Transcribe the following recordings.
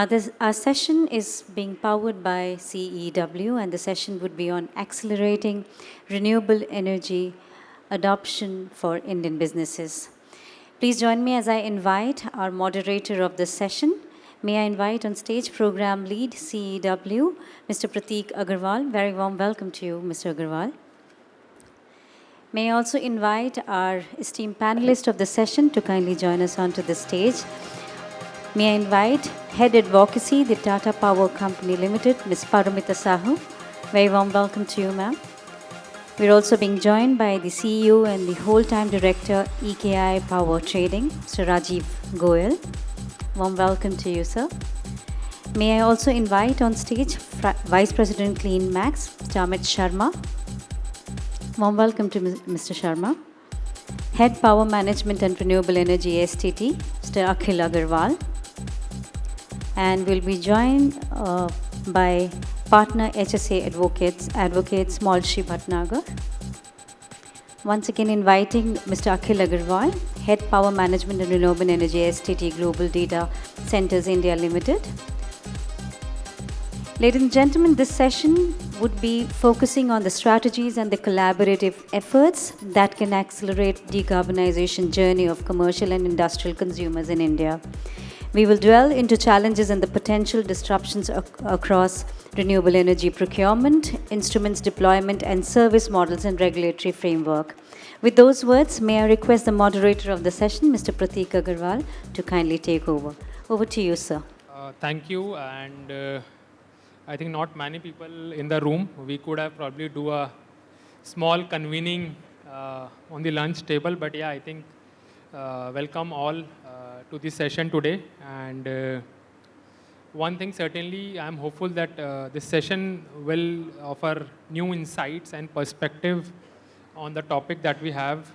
Our session is being powered by CEW, and the session would be on accelerating renewable energy adoption for Indian businesses. Please join me as I invite our moderator of this session. May I invite on stage Program Lead CEW, Mr. Prateek Agarwal. Very warm welcome to you, Mr. Agarwal. May I also invite our esteemed panelist of the session to kindly join us onto the stage. May I invite Head Advocacy, the Tata Power Company Limited, Ms. Paramita Sahu. Very warm welcome to you, ma'am. We're also being joined by the CEO and the whole-time director, EKI Power Trading, Mr. Rajiv Goyal. Warm welcome to you, sir. May I also invite on stage Vice President Clean Max, Mr. Amit Sharma. Warm welcome to Mr. Sharma. Head Power Management and Renewable Energy STT, Mr. Akhil Agarwal. And we'll be joined by partner HSA advocate Small-Shri Bhatnagar. Once again inviting Mr. Akhil Agarwal, Head Power Management and Renewable Energy STT Global Data Centers India Limited. Ladies and gentlemen, this session would be focusing on the strategies and the collaborative efforts that can accelerate decarbonization journey of commercial and industrial consumers in India. We will dwell into challenges and the potential disruptions across renewable energy procurement, instruments deployment, and service models and regulatory framework. With those words, may I request the moderator of the session, Mr. Prateek Agarwal, to kindly take over. Over to you, sir. Thank you. And I think not many people in the room. We could have probably do a small convening on the lunch table. But yeah, I think welcome all to this session today. And one thing certainly, I'm hopeful that this session will offer new insights and perspective on the topic that we have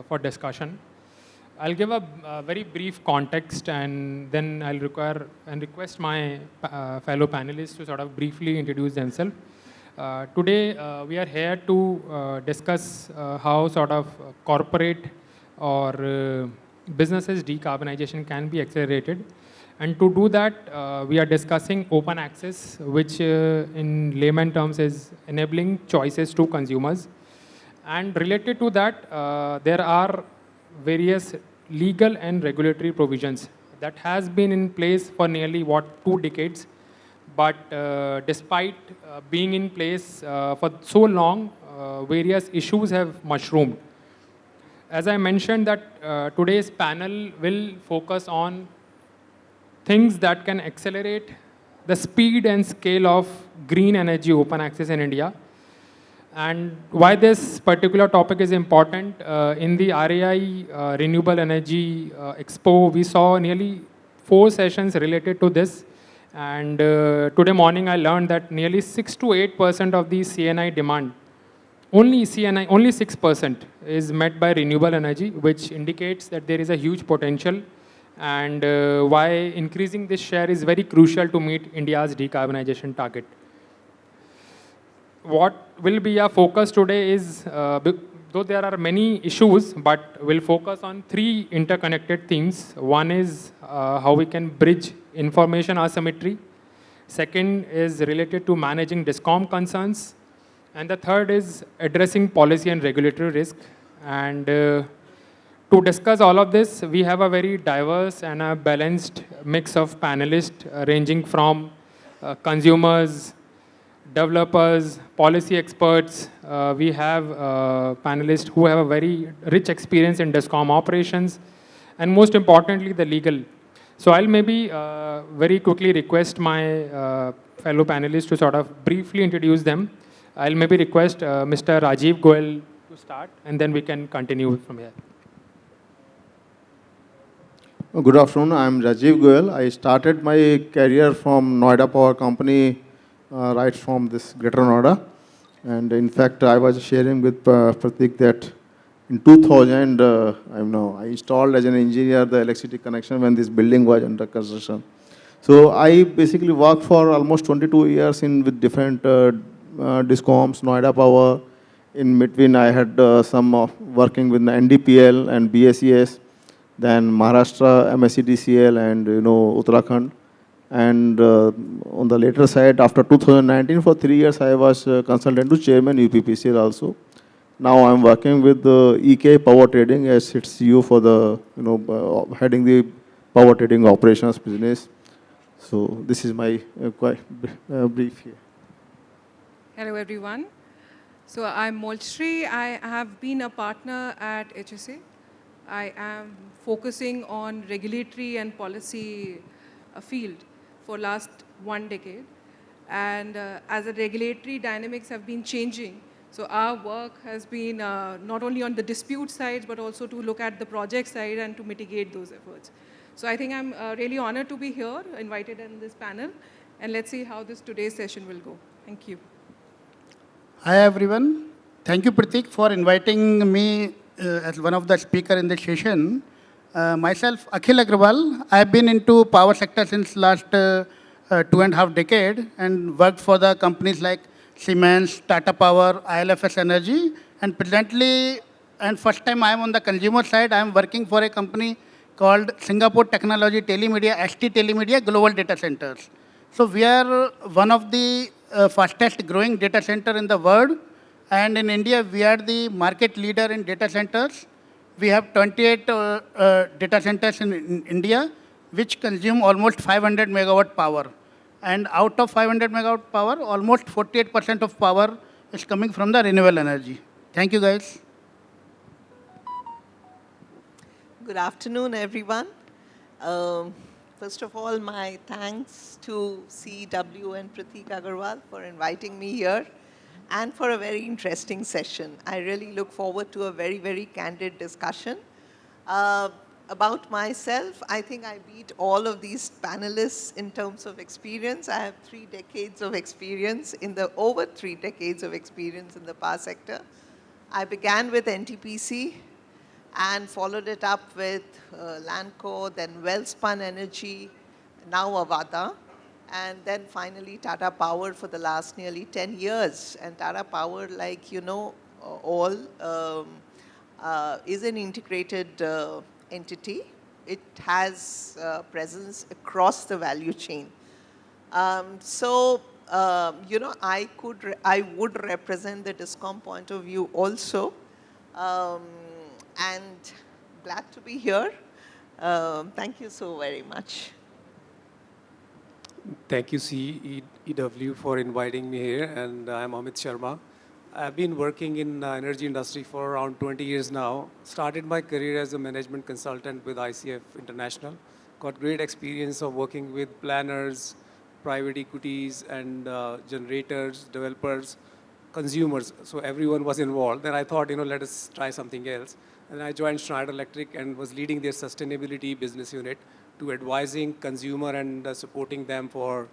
for discussion. I'll give a very brief context, and then I'll request my fellow panelists to sort of briefly introduce themselves. Today, we are here to discuss how sort of corporate or businesses decarbonization can be accelerated. And to do that, we are discussing open access, which in layman terms is enabling choices to consumers. And related to that, there are various legal and regulatory provisions that has been in place for nearly 2 decades. But despite being in place for so long, various issues have mushroomed. As I mentioned that today's panel will focus on things that can accelerate the speed and scale of green energy open access in India. And why this particular topic is important, in the RAI Renewable Energy Expo, we saw nearly 4 sessions related to this. And today morning I learned that nearly 6 to 8% of the CNI demand, only 6% is met by renewable energy, which indicates that there is a huge potential, and why increasing this share is very crucial to meet India's decarbonization target. What will be our focus today is, though there are many issues, but we'll focus on 3 interconnected themes. One is how we can bridge information asymmetry. Second is related to managing DISCOM concerns. And the third is addressing policy and regulatory risk. And to discuss all of this, we have a very diverse and a balanced mix of panelists ranging from consumers, developers, policy experts. We have panelists who have a very rich experience in DISCOM operations, and most importantly, the legal. So I'll maybe very quickly request my fellow panelists to sort of briefly introduce them. I'll maybe request Mr. Rajiv Goyal to start, and then we can continue from here. Good afternoon. I'm Rajiv Goyal. I started my career from Noida Power Company, right from this Greater Noida. And in fact, I was sharing with Prateek that in 2000, I installed as an engineer the electricity connection when this building was under construction. So I basically worked for almost 22 years with different DISCOMs, Noida Power. In between, I had some working with NDPL and BSES, then Maharashtra, MSEDCL, and Uttarakhand. And on the later side, after 2019, for 3 years, I was consultant to chairman UPPCL also. Now I'm working with the EK Power Trading as its CEO for the, heading the power trading operations business. So this is my quite brief here. Hello, everyone. So I'm Molshri. I have been a partner at HSA. I am focusing on regulatory and policy field for last 1 decade. And as the regulatory dynamics have been changing, so our work has been not only on the dispute side, but also to look at the project side and to mitigate those efforts. So I think I'm really honored to be here, invited in this panel, and let's see how this today's session will go. Thank you. Hi everyone. Thank you, Pratik, for inviting me as one of the speaker in this session. Myself, Akhil Agrawal. I've been into power sector since last 2.5 decade and worked for the companies like Siemens, Tata Power, ILFS Energy, and presently, and first time I'm on the consumer side, I'm working for a company called Singapore Technology Telemedia, ST Telemedia Global Data Centers. So we are one of the fastest growing data center in the world. And in India, we are the market leader in data centers. We have 28 data centers in India, which consume almost 500 megawatt power. And out of 500 megawatt power, almost 48% of power is coming from the renewable energy. Thank you, guys. Good afternoon, everyone. First of all, my thanks to CEW and Pratik Agarwal for inviting me here and for a very interesting session. I really look forward to a very, very candid discussion. About myself, I think I beat all of these panelists in terms of experience. I have 3 decades of experience over 3 decades of experience in the power sector. I began with NTPC and followed it up with Lanco, then Welspun Energy, now Avada, and then finally Tata Power for the last nearly 10 years. And Tata Power, like you know, is an integrated entity. It has presence across the value chain. You know, I would represent the DISCOM point of view also. And glad to be here. Thank you so very much. Thank you, CEW, for inviting me here. And I'm Amit Sharma. I've been working in energy industry for around 20 years now. Started my career as a management consultant with ICF International. Got great experience of working with planners, private equities, and generators, developers, consumers. So everyone was involved. Then I thought, let us try something else. And I joined Schneider Electric and was leading their sustainability business unit to advising consumer and supporting them for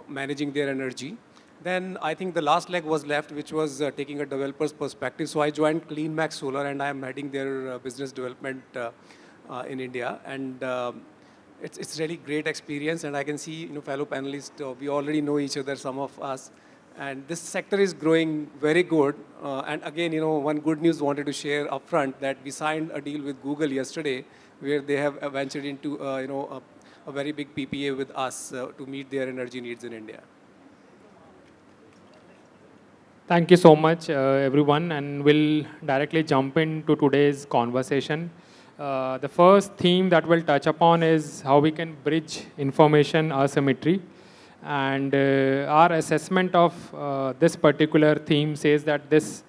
managing their energy. Then I think the last leg was left, which was taking a developer's perspective. So I joined CleanMax Solar, and I am heading their business development in India. And it's really great experience. And I can see, fellow panelists, we already know each other, some of us. And this sector is growing very good. And again, one good news wanted to share upfront that we signed a deal with Google yesterday, where they have ventured into a very big PPA with us to meet their energy needs in India. Thank you so much, everyone, and we'll directly jump into today's conversation. The first theme that we'll touch upon is how we can bridge information asymmetry. And our assessment of this particular theme says that this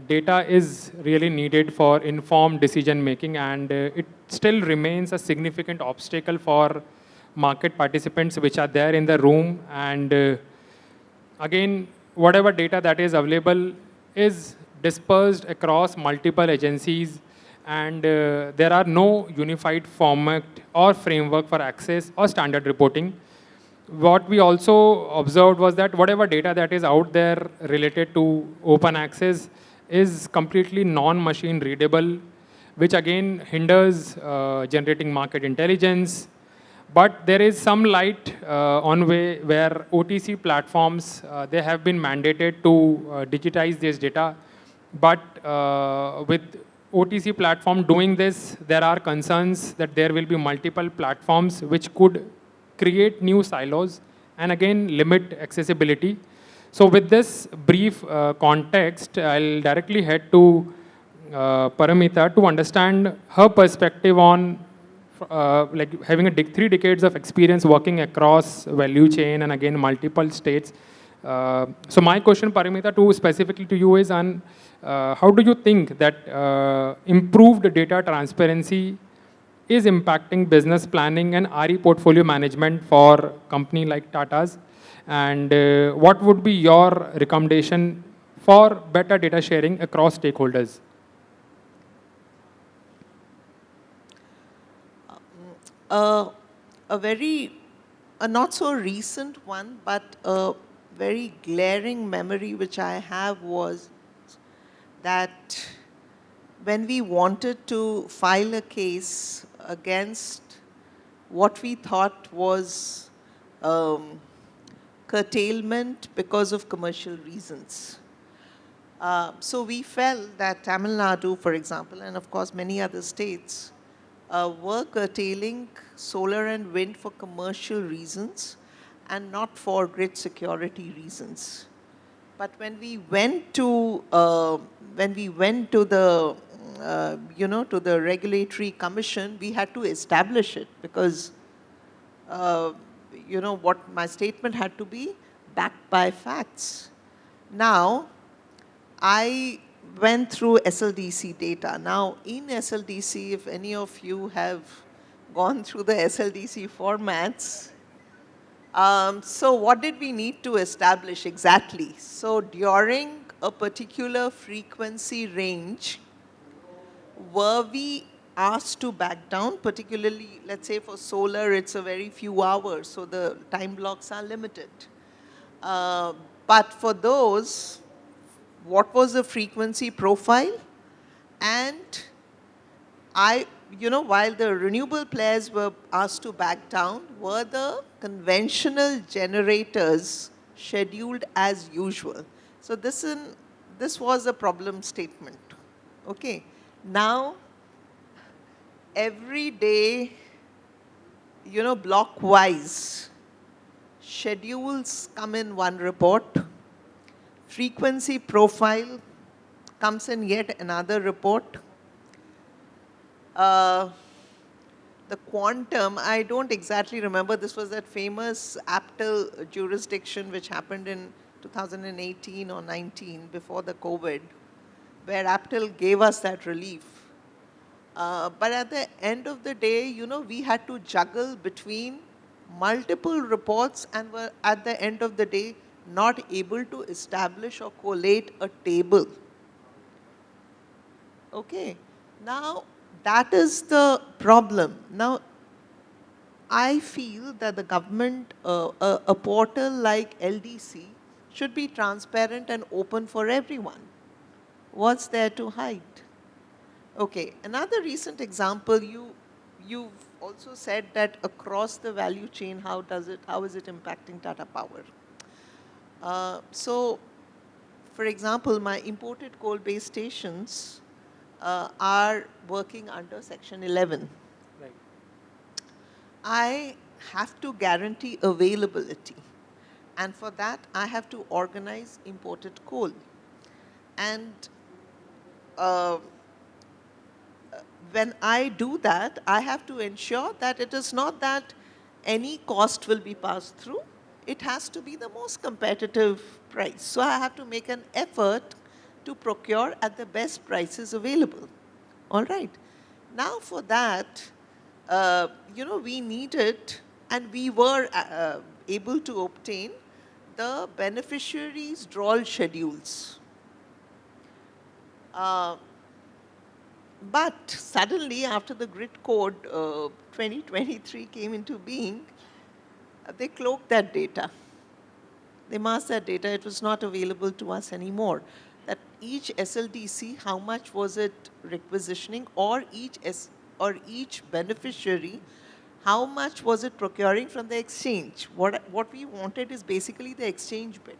data is really needed for informed decision making, and it still remains a significant obstacle for market participants which are there in the room. And again, whatever data that is available is dispersed across multiple agencies, and there are no unified format or framework for access or standard reporting. What we also observed was that whatever data that is out there related to open access is completely non-machine readable, which again hinders generating market intelligence. But there is some light on way where OTC platforms, they have been mandated to digitize this data. But with OTC platform doing this, there are concerns that there will be multiple platforms which could create new silos, and again limit accessibility. So with this brief context, I'll directly head to Paramita to understand her perspective on like having 3 decades of experience working across value chain and again multiple states. So my question, Paramita, to specifically to you is on how do you think that improved data transparency is impacting business planning and RE portfolio management for company like Tata's? And what would be your recommendation for better data sharing across stakeholders? A not so recent one, but a very glaring memory which I have was that when we wanted to file a case against what we thought was curtailment because of commercial reasons. So we felt that Tamil Nadu, for example, and of course many other states, were curtailing solar and wind for commercial reasons and not for grid security reasons. But when we went to the to the regulatory commission, we had to establish it because what my statement had to be backed by facts. Now, I went through SLDC data. Now, in SLDC, if any of you have gone through the SLDC formats, so what did we need to establish exactly? So during a particular frequency range, were we asked to back down, particularly, let's say for solar, it's a very few hours, so the time blocks are limited. But for those, what was the frequency profile? And while the renewable players were asked to back down, were the conventional generators scheduled as usual? So this was a problem statement. Okay. Now, every day, block-wise, schedules come in one report. Frequency profile comes in yet another report. The quantum, I don't exactly remember, this was that famous APTEL jurisdiction which happened in 2018 or 19 before the COVID, where APTEL gave us that relief. But at the end of the day, we had to juggle between multiple reports and were at the end of the day not able to establish or collate a table. Okay, now that is the problem. Now, I feel that the government, a portal like LDC should be transparent and open for everyone. What's there to hide? Okay, another recent example, you've also said that across the value chain, how is it impacting Tata Power? So, for example, my imported coal-based stations are working under Section 11. Right. I have to guarantee availability. And for that, I have to organize imported coal. And when I do that, I have to ensure that it is not that any cost will be passed through. It has to be the most competitive price. So I have to make an effort to procure at the best prices available. All right. Now for that, we needed, and we were able to obtain the beneficiaries' drawal schedules. But suddenly, after the Grid Code 2023 came into being, they cloaked that data. They masked that data. It was not available to us anymore. That each SLDC, how much was it requisitioning, or each beneficiary, how much was it procuring from the exchange? What we wanted is basically the exchange bit,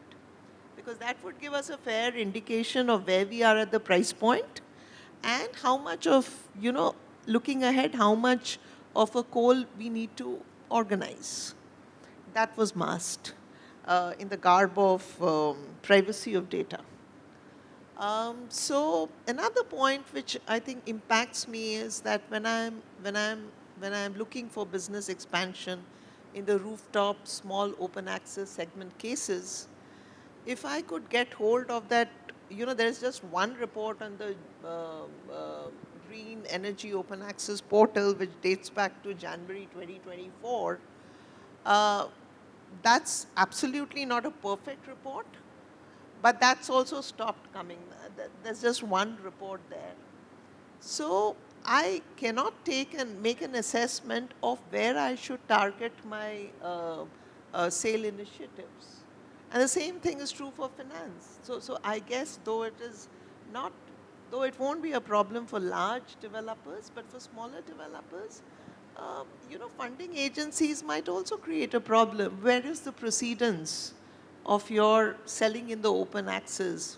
because that would give us a fair indication of where we are at the price point and how much of, looking ahead, how much of a coal we need to organize. that was masked in the garb of privacy of data. So another point which I think impacts me is that when I'm looking for business expansion in the rooftop small open access segment cases, if I could get hold of that, there's just one report on the Green Energy Open Access portal which dates back to January 2024. That's absolutely not a perfect report, but that's also stopped coming. There's just one report there. So I cannot make an assessment of where I should target my sale initiatives. And the same thing is true for finance. So I guess though it won't be a problem for large developers, but for smaller developers, funding agencies might also create a problem. Where is the precedence of your selling in the open access?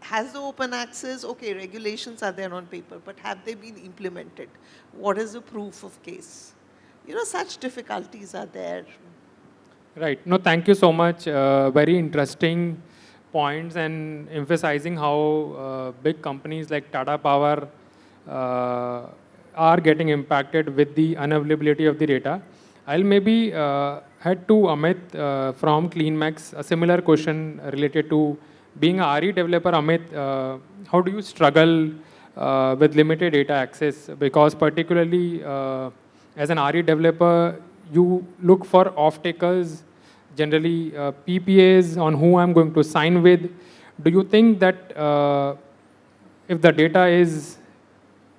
Has the open access, okay, regulations are there on paper, but have they been implemented? What is the proof of case? Such difficulties are there. Right. No, thank you so much. Very interesting points and emphasizing how big companies like Tata Power are getting impacted with the unavailability of the data. I'll maybe head to Amit from CleanMax, a similar question related to being a RE developer. Amit, how do you struggle with limited data access? Because particularly as an RE developer, you look for off-takers, generally PPAs on who I'm going to sign with. Do you think that if the data is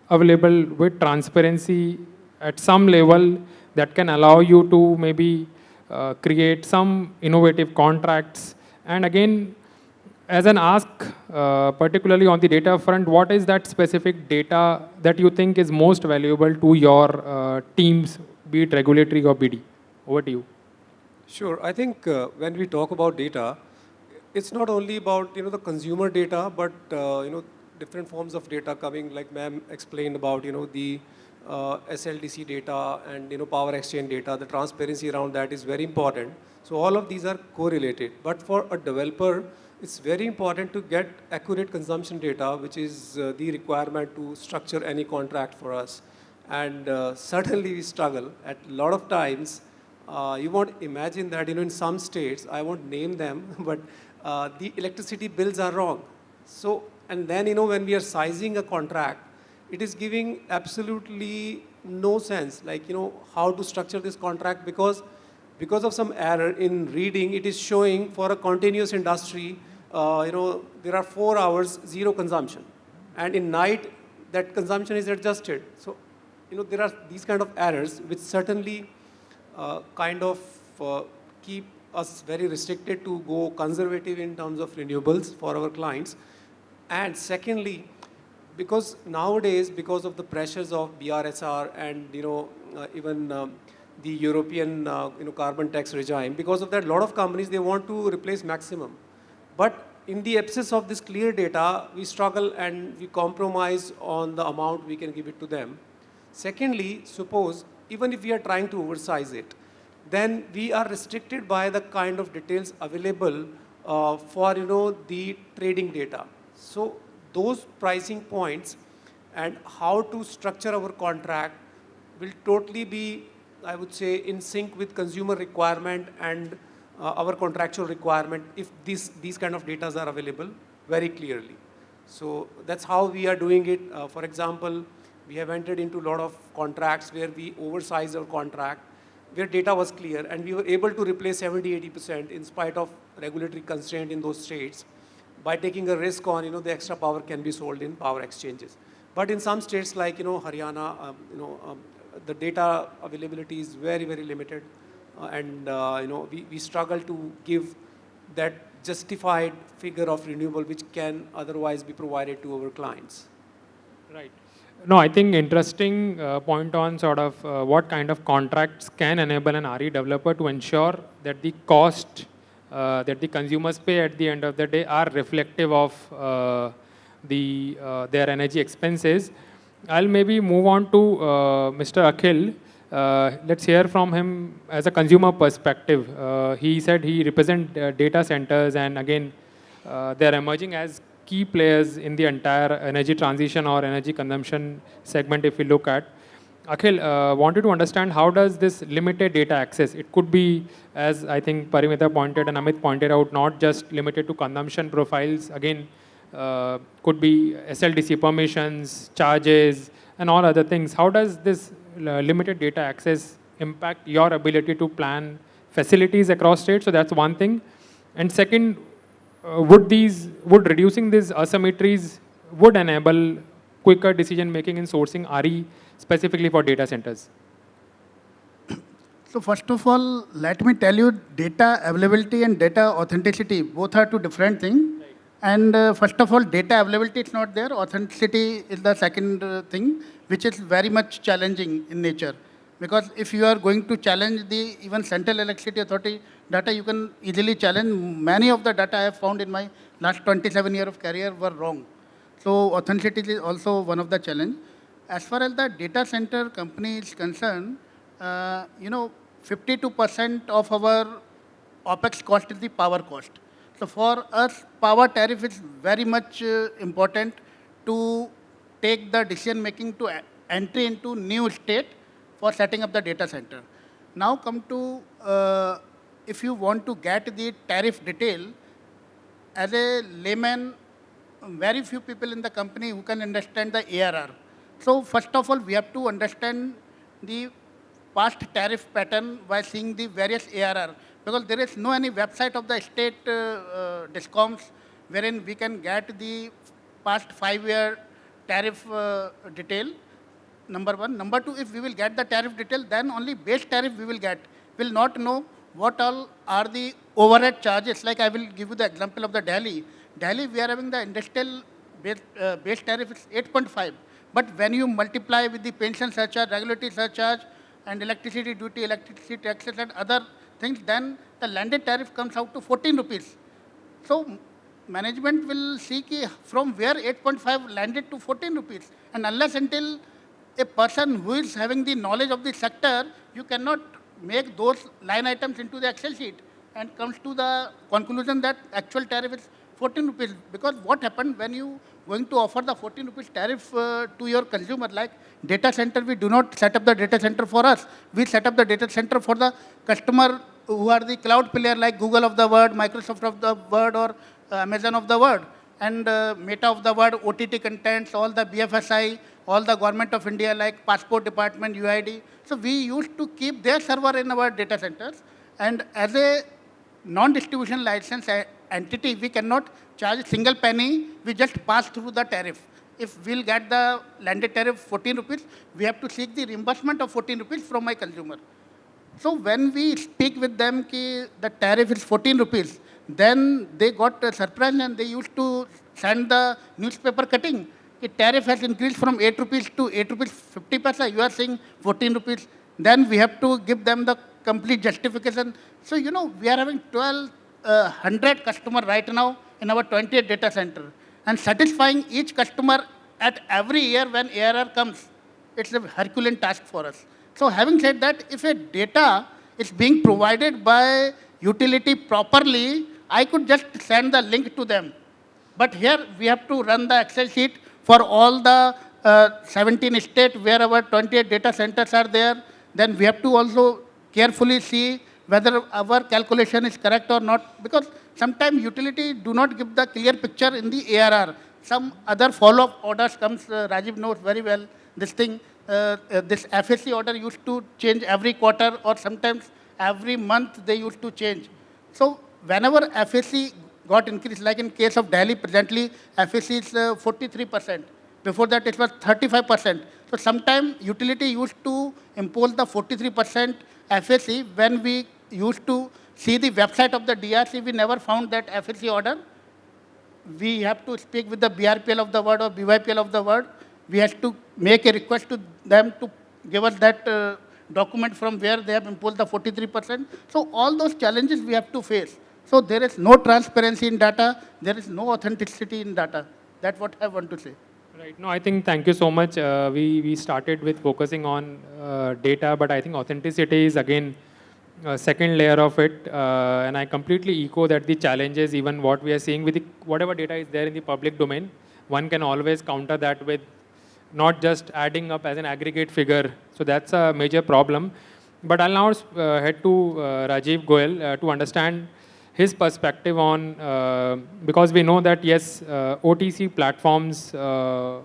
available with transparency at some level, that can allow you to maybe create some innovative contracts? And again, as an ask, particularly on the data front, what is that specific data that you think is most valuable to your teams, be it regulatory or BD? Over to you. Sure. I think when we talk about data, it's not only about the consumer data, but different forms of data coming, like ma'am explained about the SLDC data and power exchange data. The transparency around that is very important. So all of these are correlated. But for a developer, it's very important to get accurate consumption data, which is the requirement to structure any contract for us. And certainly we struggle at a lot of times. You won't imagine that in some states, I won't name them, but the electricity bills are wrong. So, and then when we are sizing a contract, it is giving absolutely no sense, like how to structure this contract, because of some error in reading, it is showing for a continuous industry, there are 4 hours zero consumption, and in night that consumption is adjusted. So there are these kind of errors which certainly kind of keep us very restricted to go conservative in terms of renewables for our clients. And secondly, because nowadays, because of the pressures of BRSR and even the European carbon tax regime, because of that, a lot of companies, they want to replace maximum. But in the absence of this clear data, we struggle and we compromise on the amount we can give it to them. Secondly, suppose even if we are trying to oversize it, then we are restricted by the kind of details available for the trading data. So those pricing points and how to structure our contract will totally be, I would say, in sync with consumer requirement and our contractual requirement if these kind of data are available very clearly. So that's how we are doing it. For example, we have entered into a lot of contracts where we oversized our contract, where data was clear, and we were able to replace 70-80% in spite of regulatory constraint in those states by taking a risk on, the extra power can be sold in power exchanges. But in some states like, Haryana, the data availability is very, very limited. And, we struggle to give that justified figure of renewable which can otherwise be provided to our clients. Right. No, I think interesting point on sort of what kind of contracts can enable an RE developer to ensure that the cost that the consumers pay at the end of the day are reflective of their energy expenses. I'll maybe move on to Mr. Akhil. Let's hear from him as a consumer perspective. He said he represents data centers, and again, they're emerging as key players in the entire energy transition or energy consumption segment if we look at. Akhil, wanted to understand how does this limited data access, it could be, as I think Parimita pointed and Amit pointed out, not just limited to consumption profiles, again, could be SLDC permissions, charges, and all other things. How does this limited data access impact your ability to plan facilities across states? So that's one thing. And second, would reducing these asymmetries would enable quicker decision making in sourcing RE specifically for data centers? So first of all, let me tell you, data availability and data authenticity, both are two different things. Right. And first of all, data availability is not there. Authenticity is the second thing, which is very much challenging in nature. Because if you are going to challenge the even Central Electricity Authority data, you can easily challenge. Many of the data I have found in my last 27 years of career were wrong. So authenticity is also one of the challenge. As far as the data center company is concerned, 52% of our OPEX cost is the power cost. So for us, power tariff is very much important to take the decision making to entry into new state for setting up the data center. Now come to, if you want to get the tariff detail, as a layman, very few people in the company who can understand the ARR. So first of all, we have to understand the past tariff pattern by seeing the various ARR, because there is no any website of the state discoms wherein we can get the past 5-year tariff detail, number one. Number two, if we will get the tariff detail, then only base tariff we will get. We will not know what all are the overhead charges. Like I will give you the example of the Delhi. Delhi, we are having the industrial base tariff is 8.5. But when you multiply with the pension surcharge, regulatory surcharge, and electricity duty, electricity taxes, and other things, then the landed tariff comes out to 14 rupees. So management will see from where 8.5 landed to 14 rupees. And unless until a person who is having the knowledge of the sector, you cannot make those line items into the Excel sheet and comes to the conclusion that actual tariff is 14 rupees. Because what happened when you going to offer the 14 rupees tariff to your consumer, like data center, we do not set up the data center for us. We set up the data center for the customer who are the cloud player like Google of the world, Microsoft of the world, or Amazon of the world, and Meta of the world, OTT contents, all the BFSI, all the government of India like Passport Department, UID. So we used to keep their server in our data centers, and as a non-distribution license entity, we cannot charge a single penny, we just pass through the tariff. If we'll get the landed tariff 14 rupees, we have to seek the reimbursement of 14 rupees from my consumer. So when we speak with them ki the tariff is 14 rupees, then they got surprised and they used to send the newspaper cutting. The tariff has increased from 8 rupees to 8 rupees 50 paisa. You are saying 14 rupees. Then we have to give them the complete justification. So, we are having 1,200 customers right now in our 28 data center. And satisfying each customer at every year when ARR comes, it's a Herculean task for us. So having said that, if a data is being provided by utility properly, I could just send the link to them. But here we have to run the Excel sheet for all the 17 states where our 28 data centers are there. Then we have to also carefully see whether our calculation is correct or not. Because sometimes utility do not give the clear picture in the ARR. Some other follow-up orders comes, Rajiv knows very well this thing. This FSC order used to change every quarter or sometimes every month they used to change. So whenever FSC got increased, like in case of Delhi, presently FSC is 43%. Before that it was 35%. So sometime utility used to impose the 43% FSC. When we used to see the website of the DRC, we never found that FSC order. We have to speak with the BRPL of the world or BYPL of the world. We have to make a request to them to give us that document from where they have imposed the 43%. So all those challenges we have to face. So there is no transparency in data. There is no authenticity in data. That's what I want to say. Right. No, I think thank you so much. We started with focusing on data, but I think authenticity is again a second layer of it. And I completely echo that the challenges, even what we are seeing with the, whatever data is there in the public domain, one can always counter that with not just adding up as an aggregate figure. So that's a major problem. But I'll now head to Rajiv Goel to understand his perspective on, because we know that yes, OTC platforms are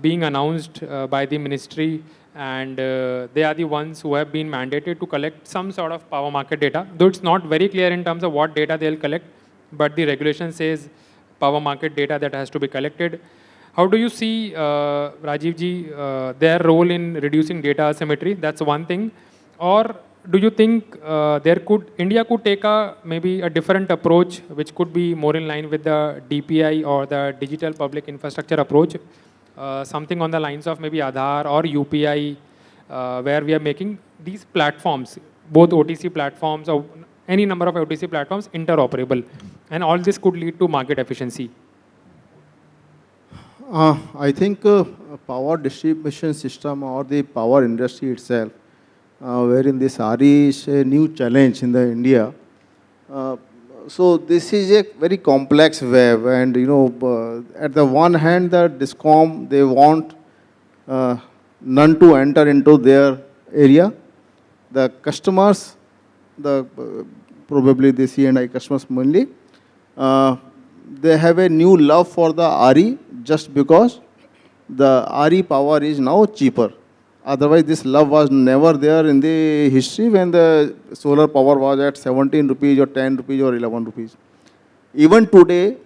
being announced by the ministry, and they are the ones who have been mandated to collect some sort of power market data, though it's not very clear in terms of what data they'll collect, but the regulation says power market data that has to be collected. How do you see, Rajiv ji, their role in reducing data asymmetry? That's one thing. Or do you think India could take maybe a different approach, which could be more in line with the DPI or the digital public infrastructure approach? Something on the lines of maybe Aadhaar or UPI, where we are making these platforms, both OTC platforms or any number of OTC platforms, interoperable. And all this could lead to market efficiency. I think power distribution system or the power industry itself, wherein this RE is a new challenge in the India. So this is a very complex web, and at the one hand, the DISCOM, they want none to enter into their area. The customers, probably the C&I customers mainly, they have a new love for the RE just because the RE power is now cheaper. Otherwise, this love was never there in the history when the solar power was at 17 rupees or 10 rupees or 11 rupees. Even today,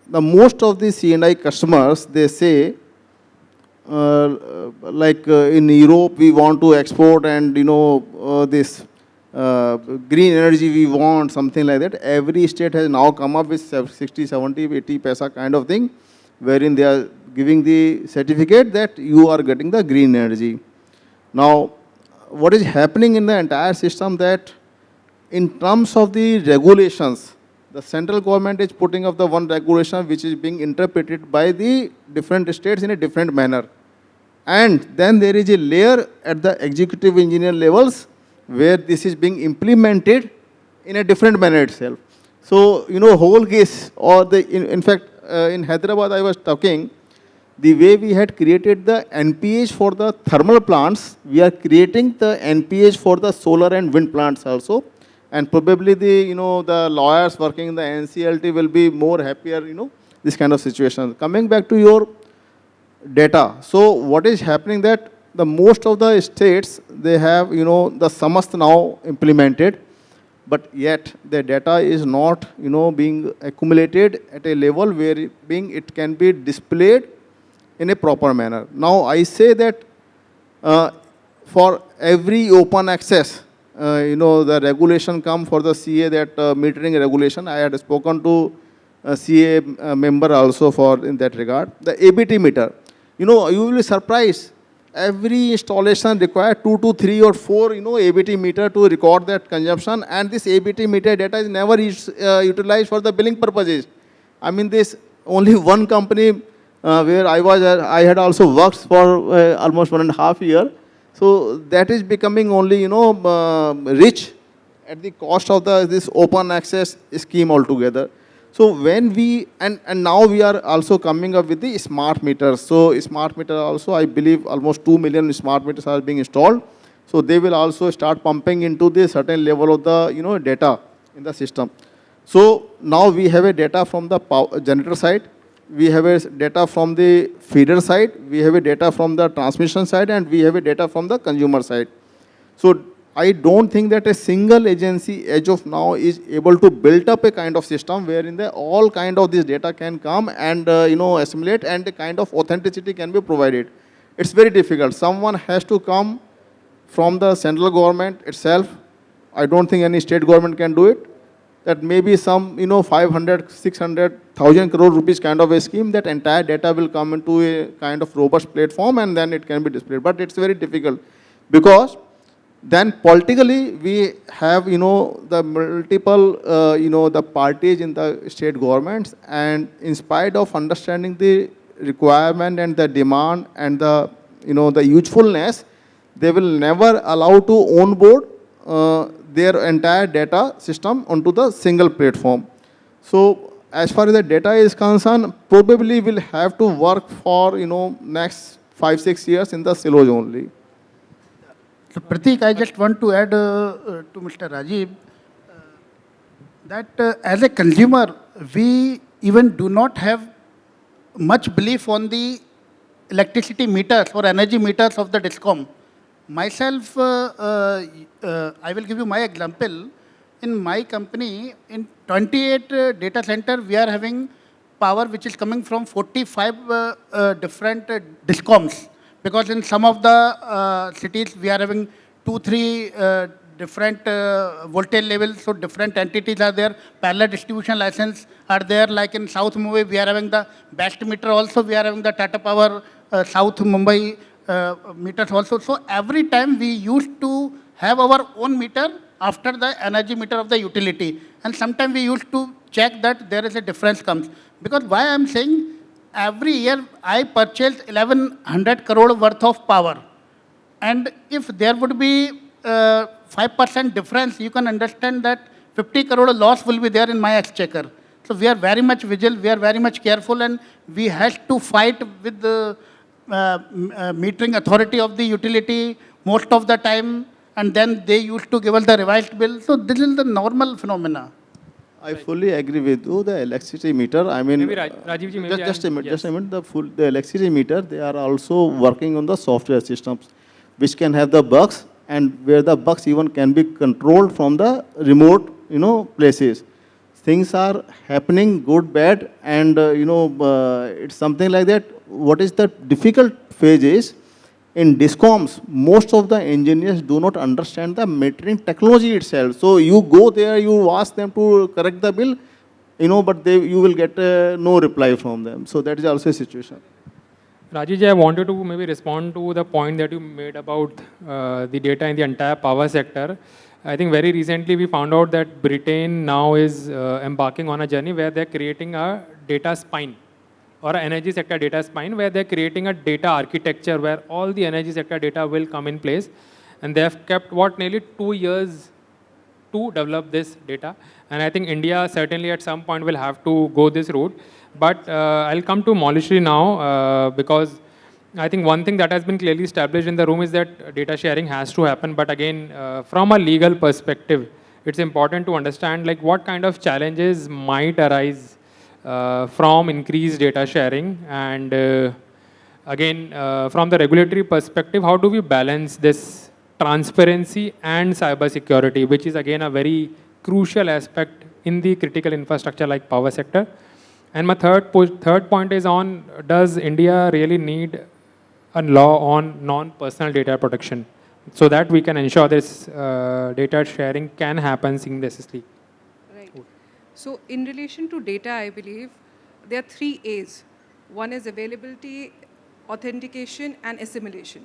the most of the C&I customers, they say, in Europe, we want to export and, this green energy we want, something like that. Every state has now come up with 60, 70, 80 paisa kind of thing, wherein they are giving the certificate that you are getting the green energy. Now, what is happening in the entire system that in terms of the regulations, the central government is putting up the one regulation which is being interpreted by the different states in a different manner. And then there is a layer at the executive engineer levels where this is being implemented in a different manner itself. So, whole case, or in fact, in Hyderabad I was talking, the way we had created the NPH for the thermal plants, we are creating the NPH for the solar and wind plants also. And probably the lawyers working in the NCLT will be more happier, this kind of situation. Coming back to your data. So what is happening that the most of the states, they have, the Samast now implemented, but yet the data is not, being accumulated at a level where it can be displayed in a proper manner. Now, I say that for every open access, the regulation come for the CA, that metering regulation. I had spoken to a CA member also for in that regard. The ABT meter, you will be surprised. Every installation requires 2 to 3 or 4, ABT meter to record that consumption, and this ABT meter data is never utilized for the billing purposes. I mean, this only one company where I had also worked for almost 1.5 years. So that is becoming only, rich at the cost of this open access scheme altogether. So when and now we are also coming up with the smart meters. So smart meter also, I believe almost 2 million smart meters are being installed. So they will also start pumping into the certain level of the, data in the system. So now we have a data from the generator side. We have a data from the feeder side, we have a data from the transmission side, and we have a data from the consumer side. So I don't think that a single agency as of now is able to build up a kind of system wherein all kind of this data can come and assimilate, and a kind of authenticity can be provided. It's very difficult. Someone has to come from the central government itself. I don't think any state government can do it. That maybe some 500, 600, 1,000 crore rupees kind of a scheme, that entire data will come into a kind of robust platform and then it can be displayed. But it's very difficult because then politically we have the multiple the parties in the state governments, and in spite of understanding the requirement and the demand and the, the usefulness, they will never allow to onboard their entire data system onto the single platform. So as far as the data is concerned, probably we'll have to work for, next 5-6 years in the silos only. So Pratik, I just want to add to Mr. Rajiv that as a consumer, we even do not have much belief on the electricity meters or energy meters of the DISCOM. Myself, I will give you my example. In my company, in 28 data center, we are having power which is coming from 45 different DISCOMs. Because in some of the cities, we are having 2-3 different voltage levels, so different entities are there. Parallel distribution license are there. Like in South Mumbai, we are having the best meter also. We are having the Tata Power South Mumbai meters also. So every time we used to have our own meter after the energy meter of the utility. And sometimes we used to check that there is a difference comes. Because why I am saying, every year I purchase 1100 crore worth of power. And if there would be 5% difference, you can understand that 50 crore loss will be there in my exchequer. So we are very much vigilant, we are very much careful, and we have to fight with the metering authority of the utility most of the time, and then they used to give us the revised bill. So this is the normal phenomena. I fully agree with you. The electricity meter, I mean, Maybe Rajivji, maybe just a minute. The electricity meter, they are also working on the software systems, which can have the bugs, and where the bugs even can be controlled from the remote, places. Things are happening, good, bad, and it's something like that. What is the difficult phase is, in DISCOMs, most of the engineers do not understand the metering technology itself. So you go there, you ask them to correct the bill, but you will get no reply from them. So that is also a situation. Rajivji, I wanted to maybe respond to the point that you made about the data in the entire power sector. I think very recently we found out that Britain now is embarking on a journey where they're creating a data spine, or an energy sector data spine, where they're creating a data architecture where all the energy sector data will come in place. And they have kept, nearly 2 years to develop this data. And I think India certainly at some point will have to go this route. But I'll come to Moulishri now, because I think one thing that has been clearly established in the room is that data sharing has to happen. But again, from a legal perspective, it's important to understand what kind of challenges might arise from increased data sharing. And again, from the regulatory perspective, how do we balance this transparency and cybersecurity, which is again a very crucial aspect in the critical infrastructure like power sector? And my third point is on, does India really need a law on non-personal data protection so that we can ensure this data sharing can happen seamlessly? Right. So in relation to data, I believe there are 3 A's. One is availability, authentication, and assimilation.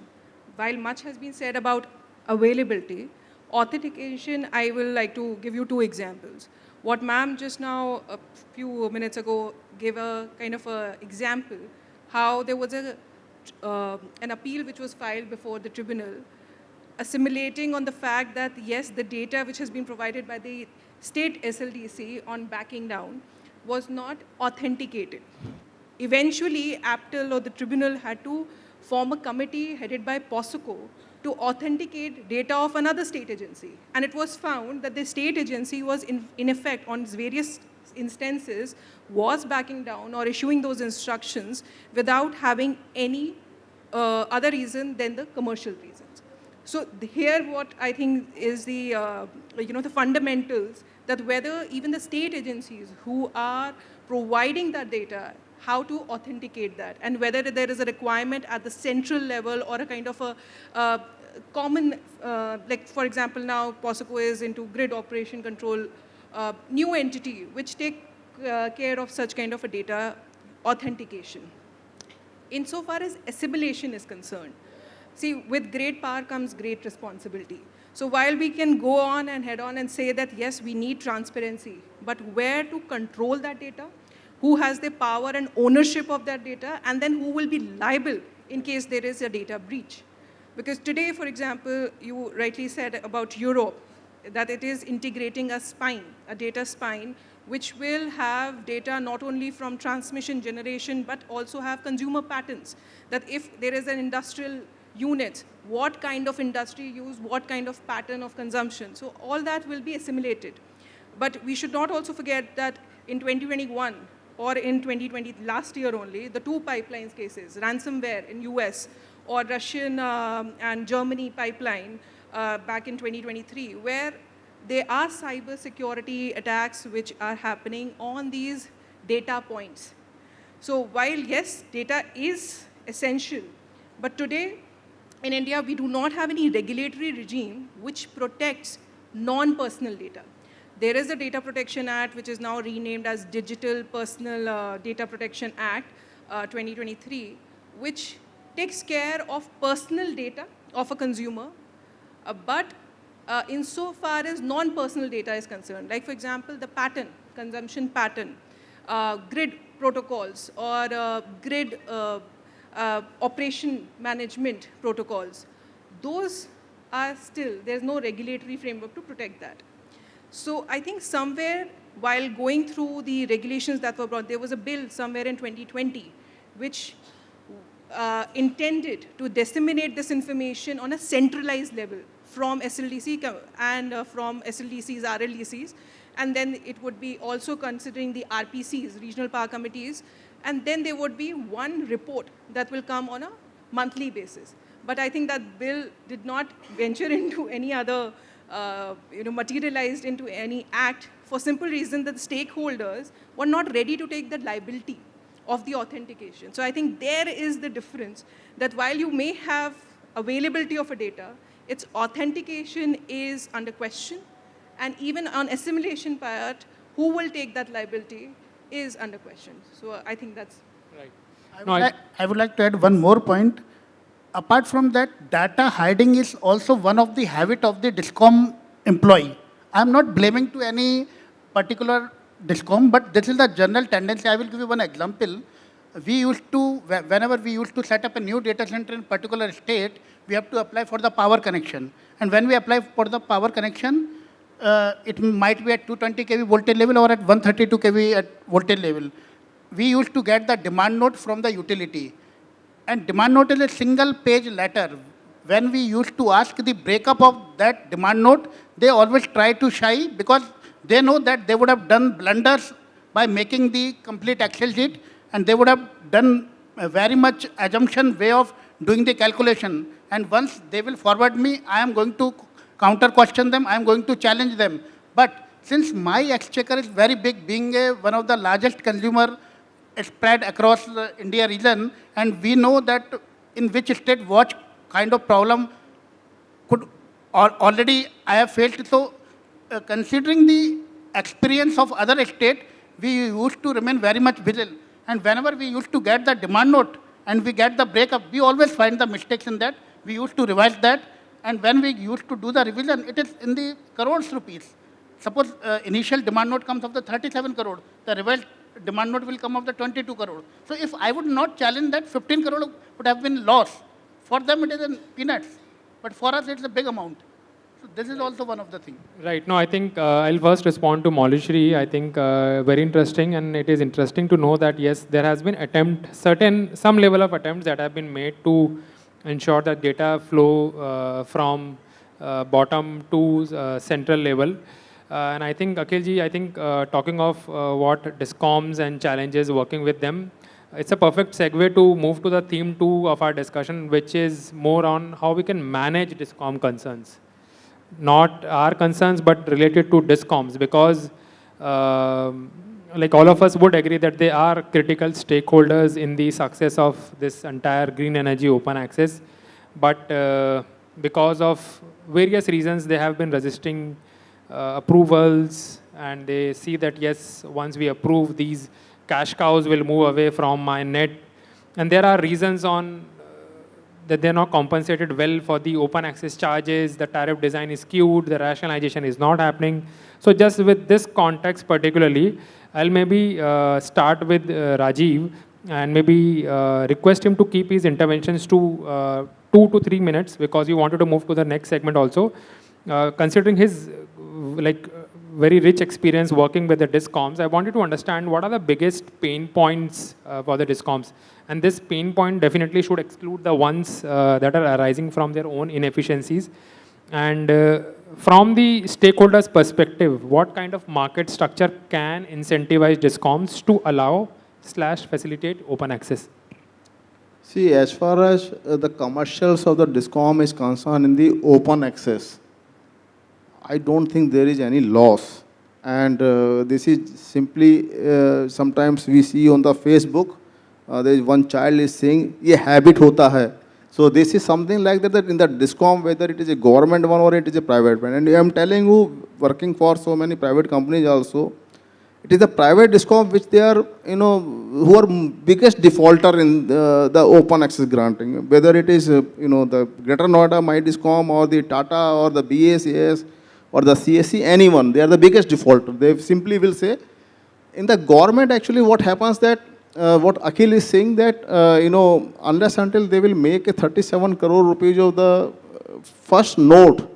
While much has been said about availability, authentication, I will like to give you 2 examples. What ma'am just now, a few minutes ago, gave a kind of a example, how there was an appeal which was filed before the tribunal, assimilating on the fact that, yes, the data which has been provided by the state SLDC on backing down was not authenticated. Eventually, APTEL or the tribunal had to form a committee headed by POSOCO to authenticate data of another state agency. And it was found that the state agency was in effect on various instances was backing down or issuing those instructions without having any other reason than the commercial reasons. So here what I think is the, the fundamentals that whether even the state agencies who are providing that data, how to authenticate that, and whether there is a requirement at the central level or a kind of a common, like for example now POSOCO is into grid operation control, new entity which take care of such kind of a data authentication. Insofar as assimilation is concerned, see, with great power comes great responsibility. So while we can go on and head on and say that yes, we need transparency, but where to control that data, who has the power and ownership of that data, and then who will be liable in case there is a data breach. Because today, for example, you rightly said about Europe, that it is integrating a spine, a data spine, which will have data not only from transmission generation, but also have consumer patterns. That if there is an industrial unit, what kind of industry use, what kind of pattern of consumption. So all that will be assimilated. But we should not also forget that in 2021, or in 2020, last year only, the two pipelines cases, ransomware in US, or Russian and Germany pipeline back in 2023, where there are cyber security attacks which are happening on these data points. So while, yes, data is essential, but today in India, we do not have any regulatory regime which protects non-personal data. There is a Data Protection Act, which is now renamed as Digital Personal Data Protection Act 2023, which takes care of personal data of a consumer, but insofar as non-personal data is concerned, like for example, the pattern, consumption pattern, grid protocols, or grid operation management protocols, those are still, there's no regulatory framework to protect that. So I think somewhere while going through the regulations that were brought, there was a bill somewhere in 2020 which intended to disseminate this information on a centralized level from SLDC and from SLDCs, RLDCs, and then it would be also considering the RPCs, Regional Power Committees, and then there would be one report that will come on a monthly basis. But I think that bill did not venture into any other materialized into any act for simple reason that the stakeholders were not ready to take the liability of the authentication. So I think there is the difference, that while you may have availability of a data, its authentication is under question, and even on assimilation part, who will take that liability is under question. So I think that's right. I would like to add one more point. Apart from that, data hiding is also one of the habit of the DISCOM employee. I'm not blaming to any particular DISCOM, but this is the general tendency. I will give you one example. We used to, whenever we used to set up a new data center in particular state, we have to apply for the power connection. And when we apply for the power connection, it might be at 220 kV voltage level or at 132 kV at voltage level. We used to get the demand note from the utility. And demand note is a single page letter. When we used to ask the breakup of that demand note, they always try to shy because they know that they would have done blunders by making the complete Excel sheet, and they would have done a very much assumption way of doing the calculation. And once they will forward me, I am going to counter question them, I am going to challenge them. But since my exchequer is very big, being one of the largest consumer spread across the India region, and we know that in which state what kind of problem could already I have faced. So considering the experience of other state, we used to remain very much vigilant. And whenever we used to get the demand note and we get the breakup, we always find the mistakes in that. We used to revise that. And when we used to do the revision, it is in the crores rupees. Suppose initial demand note comes of the 37 crore, the revised demand note will come of the 22 crore. So if I would not challenge that, 15 crore would have been lost. For them it is in peanuts, but for us it's a big amount. So this is also one of the things. Right. No, I think I'll first respond to Mollishri. I think very interesting, and it is interesting to know that yes, there has been some level of attempts that have been made to ensure that data flow from bottom to central level. And I think, Akhilji, talking of what DISCOMs and challenges working with them, it's a perfect segue to move to the theme 2 of our discussion, which is more on how we can manage DISCOM concerns. Not our concerns, but related to DISCOMs, because like all of us would agree that they are critical stakeholders in the success of this entire green energy open access. But because of various reasons, they have been resisting approvals, and they see that yes, once we approve, these cash cows will move away from my net. And there are reasons on that they're not compensated well for the open access charges, the tariff design is skewed, the rationalization is not happening. So just with this context particularly, I'll maybe start with Rajiv and maybe request him to keep his interventions to 2 to 3 minutes because we wanted to move to the next segment also. Considering his very rich experience working with the discoms, I wanted to understand what are the biggest pain points for the discoms. And this pain point definitely should exclude the ones that are arising from their own inefficiencies. And from the stakeholders' perspective, what kind of market structure can incentivize discoms to allow/facilitate open access? See, as far as the commercials of the discom is concerned in the open access, I don't think there is any loss. And this is simply, sometimes we see on the Facebook, there is one child is saying, ye habit hota hai. So this is something like that in the discom, whether it is a government one or it is a private one. And I am telling you, working for so many private companies also, it is the private discom which they are, who are biggest defaulter in the open access granting. Whether it is, the Greater Noida, My Discom, or the Tata, or the BACS, or the CSC, anyone, they are the biggest defaulter. They simply will say, in the government actually what happens that, what Akhil is saying that, unless until they will make a 37 crore rupees of the first note,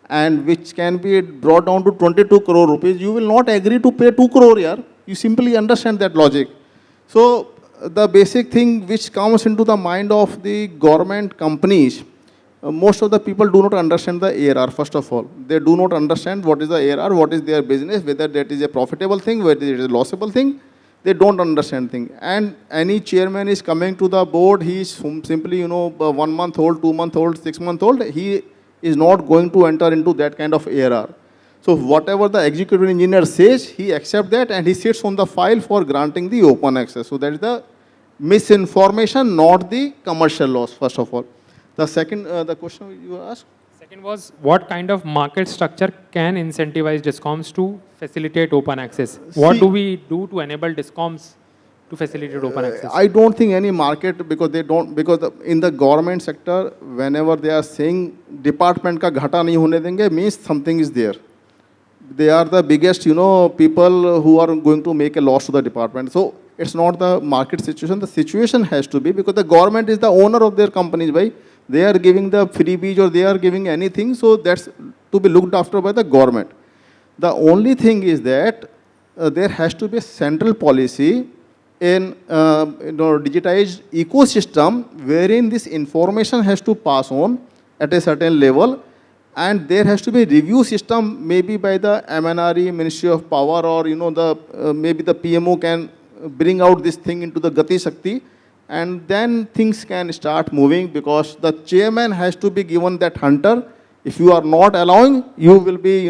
and which can be brought down to 22 crore rupees, you will not agree to pay 2 crore here. You simply understand that logic. So the basic thing which comes into the mind of the government companies, most of the people do not understand the ARR, first of all. They do not understand what is the ARR, what is their business, whether that is a profitable thing, whether it is a lossable thing. They don't understand thing. And any chairman is coming to the board, he is simply, 1 month old, 2 month old, 6 month old, he is not going to enter into that kind of ARR. So whatever the executive engineer says, he accepts that and he sits on the file for granting the open access. So that is the misinformation, not the commercial loss, first of all. The second, the question you asked? Second was, what kind of market structure can incentivize discoms to facilitate open access? What do we do to enable discoms to facilitate open access? I don't think any market, because they don't, because in the government sector, whenever they are saying department ka ghata nahi hone denge, means something is there. They are the biggest, people who are going to make a loss to the department. So it's not the market situation. The situation has to be, because the government is the owner of their companies, right? They are giving the freebies or they are giving anything, so that's to be looked after by the government. The only thing is that there has to be a central policy in digitized ecosystem wherein this information has to pass on at a certain level, and there has to be a review system maybe by the MNRE, Ministry of Power, or maybe the PMO can bring out this thing into the Gati Shakti, and then things can start moving, because the chairman has to be given that hunter. If you are not allowing, you will be,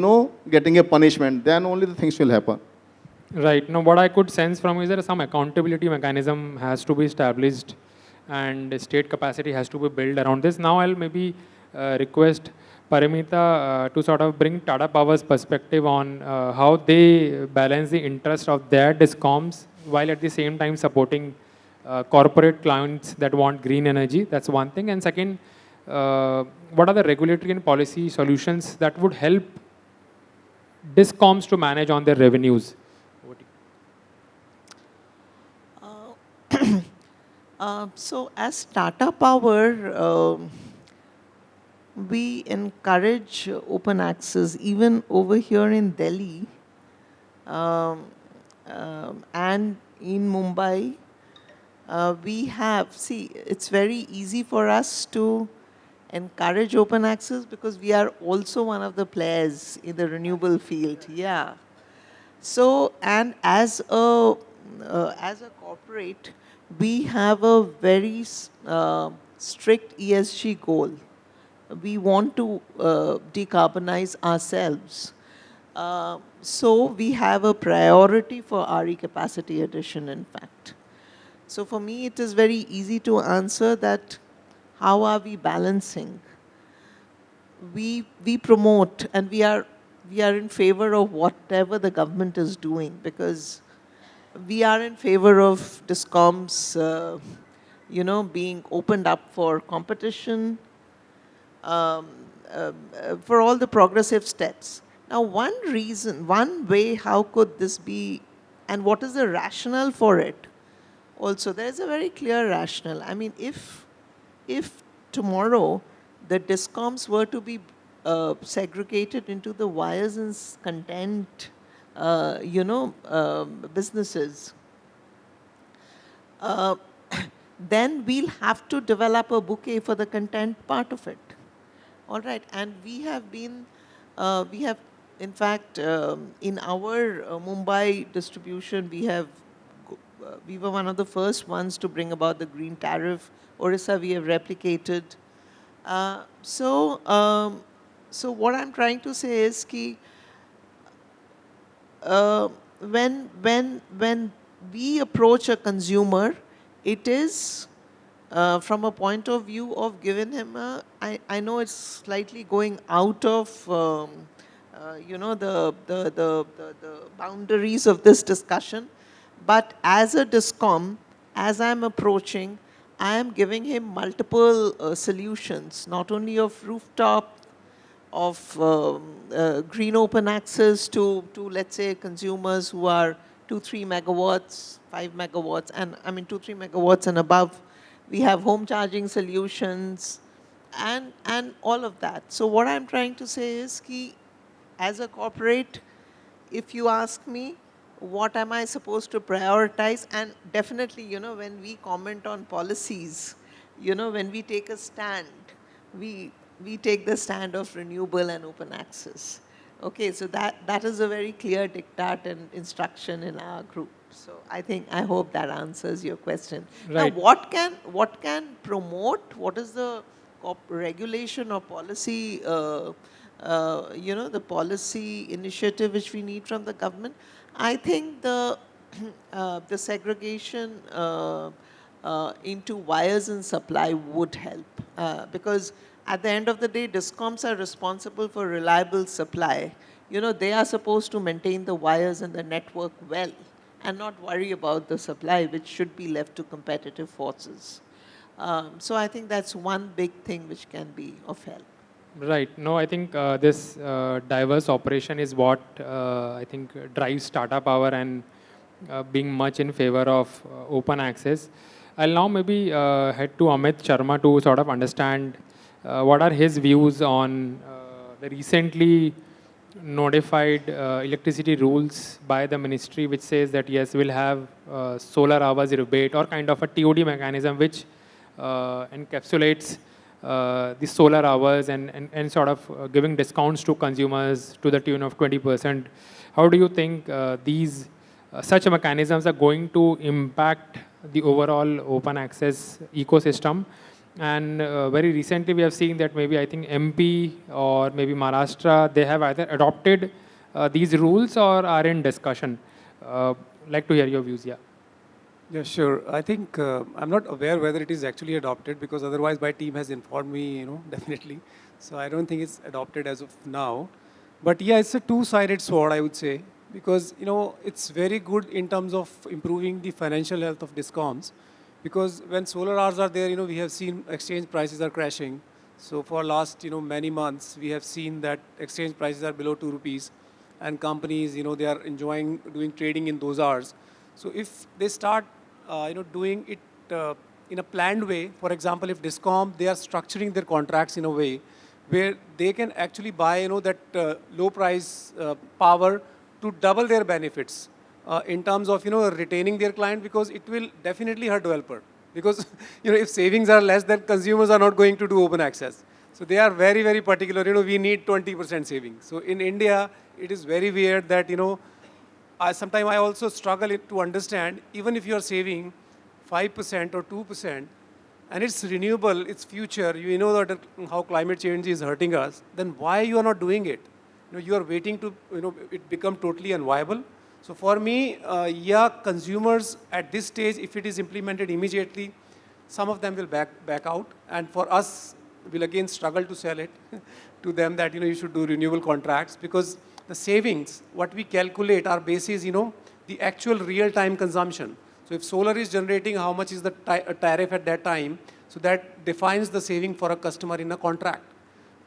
getting a punishment. Then only the things will happen. Right. Now, what I could sense from is that some accountability mechanism has to be established and state capacity has to be built around this. Now, I'll maybe request Paramita to sort of bring Tata Power's perspective on how they balance the interest of their discoms while at the same time supporting corporate clients that want green energy. That's one thing. And second, what are the regulatory and policy solutions that would help discoms to manage on their revenues? So as Tata Power, we encourage open access even over here in Delhi and in Mumbai. We have, it's very easy for us to encourage open access because we are also one of the players in the renewable field. Yeah. So, and as a corporate, we have a very strict ESG goal. We want to decarbonize ourselves. So we have a priority for RE capacity addition, in fact. So for me, it is very easy to answer that how are we balancing? We promote, and we are in favor of whatever the government is doing, because we are in favor of discoms being opened up for competition, for all the progressive steps. Now, one reason, one way, how could this be, and what is the rationale for it? Also, there is a very clear rationale. I mean, if tomorrow the discoms were to be segregated into the wires and content, businesses, then we'll have to develop a bouquet for the content part of it. All right, and we have been, in fact, in our Mumbai distribution, we were one of the first ones to bring about the green tariff. Orissa, we have replicated. So what I'm trying to say is that when we approach a consumer, it is from a point of view of giving him I know it's slightly going out of the boundaries of this discussion, but as a discom, as I'm approaching, I am giving him multiple solutions, not only of rooftop, of green open access to let's say consumers who are 2-3 megawatts, 5 megawatts, and I mean 2-3 megawatts and above. We have home charging solutions and all of that. So what I'm trying to say is that as a corporate, if you ask me, what am I supposed to prioritize? And definitely, when we comment on policies, when we take a stand, we take the stand of renewable and open access. Okay, so that is a very clear diktat and instruction in our group. So I hope that answers your question. Right. Now, what can promote? What is the regulation or policy? The policy initiative which we need from the government. I think the segregation into wires and supply would help because at the end of the day, discoms are responsible for reliable supply. They are supposed to maintain the wires and the network well and not worry about the supply, which should be left to competitive forces. So I think that's one big thing which can be of help. Right. No, I think this diverse operation is what I think drives Tata Power and being much in favor of open access. I'll now maybe head to Amit Sharma to sort of understand what are his views on the recently notified electricity rules by the ministry, which says that yes, we'll have solar hours rebate or kind of a TOD mechanism which encapsulates the solar hours and sort of giving discounts to consumers to the tune of 20%. How do you think these such mechanisms are going to impact the overall open access ecosystem? And very recently we have seen that maybe I think MP or maybe Maharashtra, they have either adopted these rules or are in discussion. Like to hear your views, yeah. Yeah, sure. I think I'm not aware whether it is actually adopted because otherwise my team has informed me, definitely. So I don't think it's adopted as of now. But yeah, it's a two-sided sword, I would say, because, it's very good in terms of improving the financial health of discoms. Because when solar hours are there, we have seen exchange prices are crashing. So for last, many months, we have seen that exchange prices are below 2 rupees. And companies, they are enjoying doing trading in those hours. So if they start, doing it in a planned way, for example, if Discom, they are structuring their contracts in a way where they can actually buy, that low price power to double their benefits in terms of, retaining their client, because it will definitely hurt developer. Because, if savings are less, then consumers are not going to do open access. So they are very, very particular, we need 20% savings. So in India, it is very weird that, sometimes I also struggle to understand, even if you are saving 5% or 2%, and it's renewable, it's future, that how climate change is hurting us, then why you are not doing it? You are waiting to, it become totally unviable. So for me, consumers at this stage, if it is implemented immediately, some of them will back out. And for us, we'll again struggle to sell it to them that, you should do renewable contracts, because the savings, what we calculate, our basis, the actual real-time consumption. So if solar is generating, how much is the tariff at that time? So that defines the saving for a customer in a contract.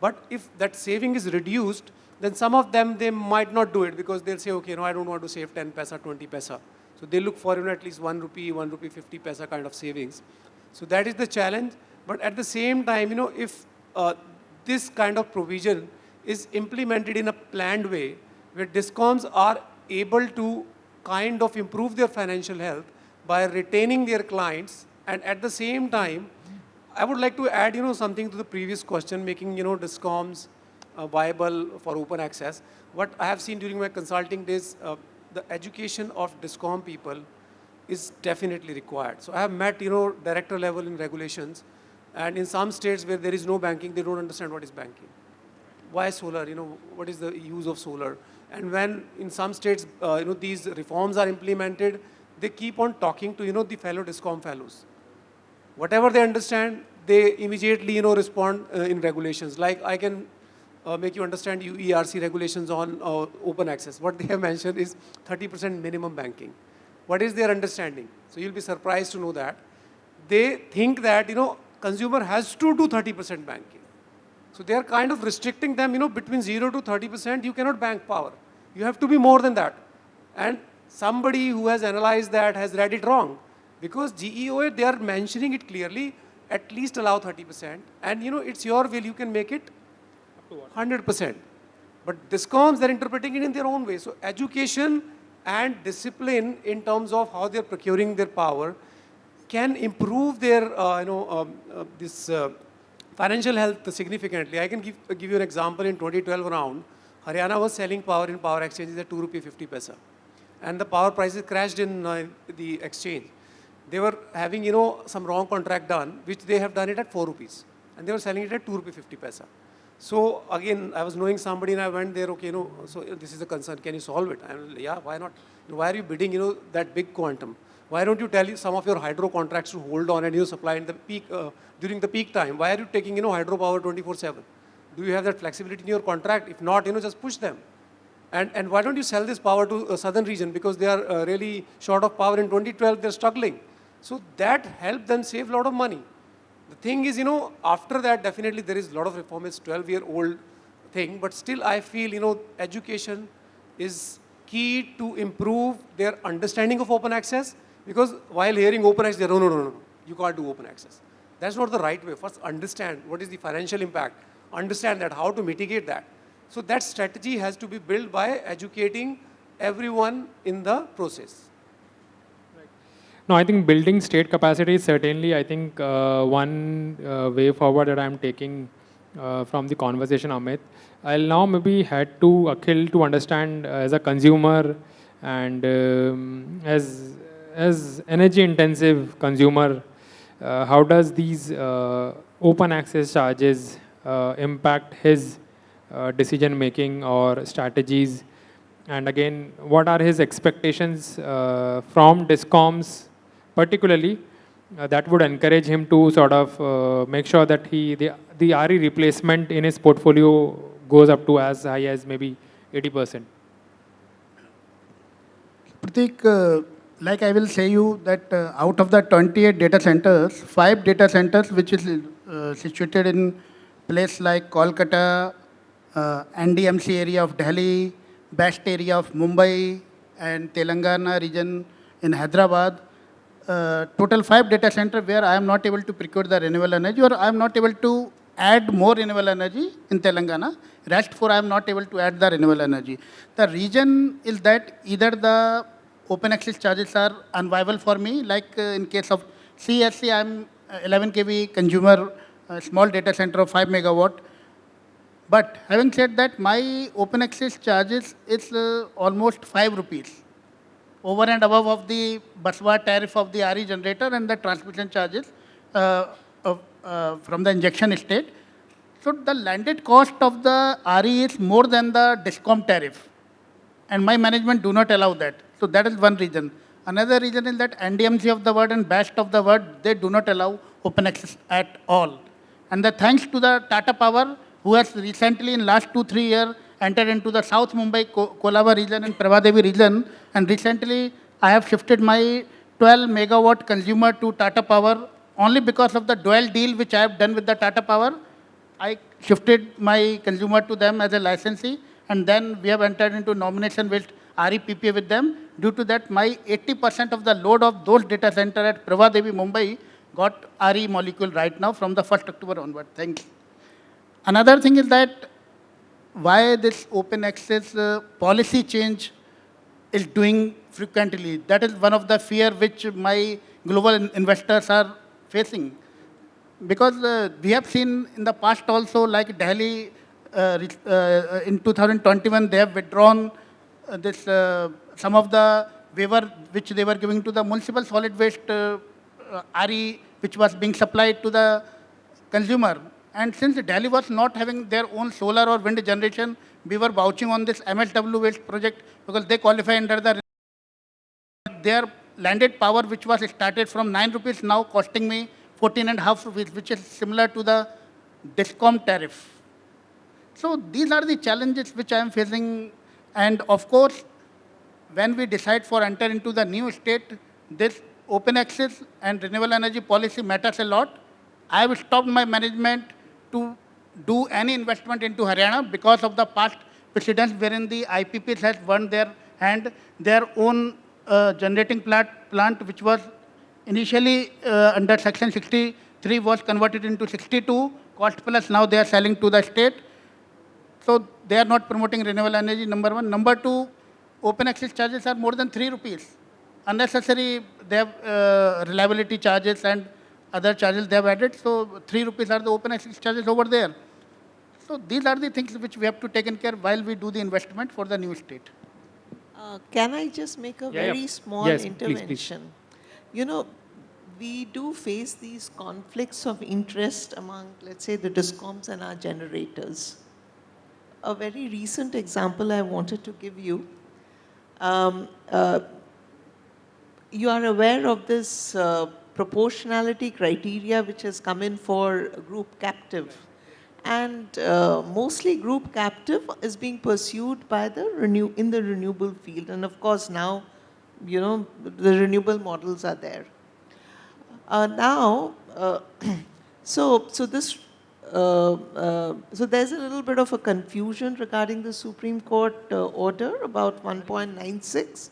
But if that saving is reduced, then some of them, they might not do it because they'll say, okay, no, I don't want to save 10 paisa, 20 paisa. So they look for at least 1 rupee, 50 paisa kind of savings. So that is the challenge. But at the same time, if this kind of provision is implemented in a planned way, where DISCOMs are able to kind of improve their financial health by retaining their clients, and at the same time, I would like to add, something to the previous question, making, DISCOMs viable for open access. What I have seen during my consulting days, the education of DISCOM people is definitely required. So I have met, director level in regulations, and in some states where there is no banking, they don't understand what is banking. Why solar? What is the use of solar? And when in some states, these reforms are implemented, they keep on talking to, the fellow DISCOM fellows. Whatever they understand, they immediately, respond in regulations. Like I can make you understand ERC regulations on open access. What they have mentioned is 30% minimum banking. What is their understanding? So you'll be surprised to know that. They think that, consumer has to do 30% banking. So they are kind of restricting them, between 0 to 30%, you cannot bank power. You have to be more than that. And somebody who has analyzed that has read it wrong. Because GEOA, they are mentioning it clearly, at least allow 30%. And it's your will, you can make it 100%. But DISCOMs, they're interpreting it in their own way. So education and discipline in terms of how they're procuring their power can improve their, financial health significantly. I can give you an example. In 2012 around, Haryana was selling power in power exchanges at 2 rupee 50 paisa. And the power prices crashed in the exchange. They were having, some wrong contract done, which they have done it at 4 rupees. And they were selling it at 2 rupee 50 paisa. So again, I was knowing somebody and I went there, okay, so this is a concern, can you solve it? And yeah, why not? Why are you bidding, that big quantum? Why don't you tell some of your hydro contracts to hold on and supply in the peak, during the peak time? Why are you taking, hydropower 24/7? Do you have that flexibility in your contract? If not, just push them. And why don't you sell this power to a southern region? Because they are really short of power. In 2012, they're struggling. So that helped them save a lot of money. The thing is, after that, definitely there is a lot of reform. It's 12-year-old thing. But still, I feel, education is key to improve their understanding of open access. Because while hearing open access, they're, no, you can't do open access. That's not the right way. First, understand what is the financial impact. Understand that, how to mitigate that. So that strategy has to be built by educating everyone in the process. No, I think building state capacity is certainly, I think, one way forward that I'm taking from the conversation, Amit. I'll now maybe head to Akhil to understand as a consumer and as energy intensive consumer, how does these open access charges impact his decision making or strategies? And again, what are his expectations from DISCOMs particularly that would encourage him to sort of make sure that the RE replacement in his portfolio goes up to as high as maybe 80%? Pratik, like I will say you that out of the 28 data centers, 5 data centers which is situated in place like Kolkata, NDMC area of Delhi, best area of Mumbai and Telangana region in Hyderabad. Total 5 data centers where I am not able to procure the renewable energy or I am not able to add more renewable energy in Telangana. Rest 4 I am not able to add the renewable energy. The reason is that either the open access charges are unviable for me, like in case of CSC, I am 11 kV consumer, small data center of 5 megawatt. But having said that, my open access charges is almost 5 rupees over and above of the busbar tariff of the RE generator and the transmission charges from the injection state. So the landed cost of the RE is more than the DISCOM tariff. And my management do not allow that. So that is one reason. Another reason is that NDMC of the world and BEST of the world, they do not allow open access at all. And thanks to the Tata Power, who has recently in last 2-3 years entered into the South Mumbai, Kolaba region and Prabhadevi region. And recently I have shifted my 12 megawatt consumer to Tata Power only because of the dual deal which I have done with the Tata Power. I shifted my consumer to them as a licensee, and then we have entered into nomination with RE PPA with them. Due to that, my 80% of the load of those data center at Pravadevi, Mumbai got RE molecule right now from the 1st October onward. Thanks. Another thing is that why this open access policy change is doing frequently. That is one of the fear which my global investors are facing. Because we have seen in the past also, like Delhi, in 2021, they have withdrawn this some of the waiver which they were giving to the municipal solid waste RE, which was being supplied to the consumer. And since Delhi was not having their own solar or wind generation, we were vouching on this MSW waste project because they qualify under their landed power, which was started from 9 rupees, now costing me 14.5 rupees, which is similar to the DISCOM tariff. So these are the challenges which I am facing. And of course, when we decide for enter into the new state, this open access and renewable energy policy matters a lot. I have stopped my management to do any investment into Haryana because of the past precedents wherein the IPPs has won their hand, their own generating plant which was initially under section 63 was converted into 62, cost plus now they are selling to the state. So they are not promoting renewable energy, number one. Number two, open access charges are more than 3 rupees. Unnecessary, they have reliability charges and other charges they have added. So 3 rupees are the open access charges over there. So these are the things which we have to take in care while we do the investment for the new state. Can I just make a very small Yes, intervention? You know, we do face these conflicts of interest among, let's say, the DISCOMs and our generators. A very recent example I wanted to give you. You are aware of this proportionality criteria which has come in for group captive. And mostly group captive is being pursued by in the renewable field. And of course now, you know, the renewable models are there. So there's a little bit of a confusion regarding the Supreme Court order about 1.96.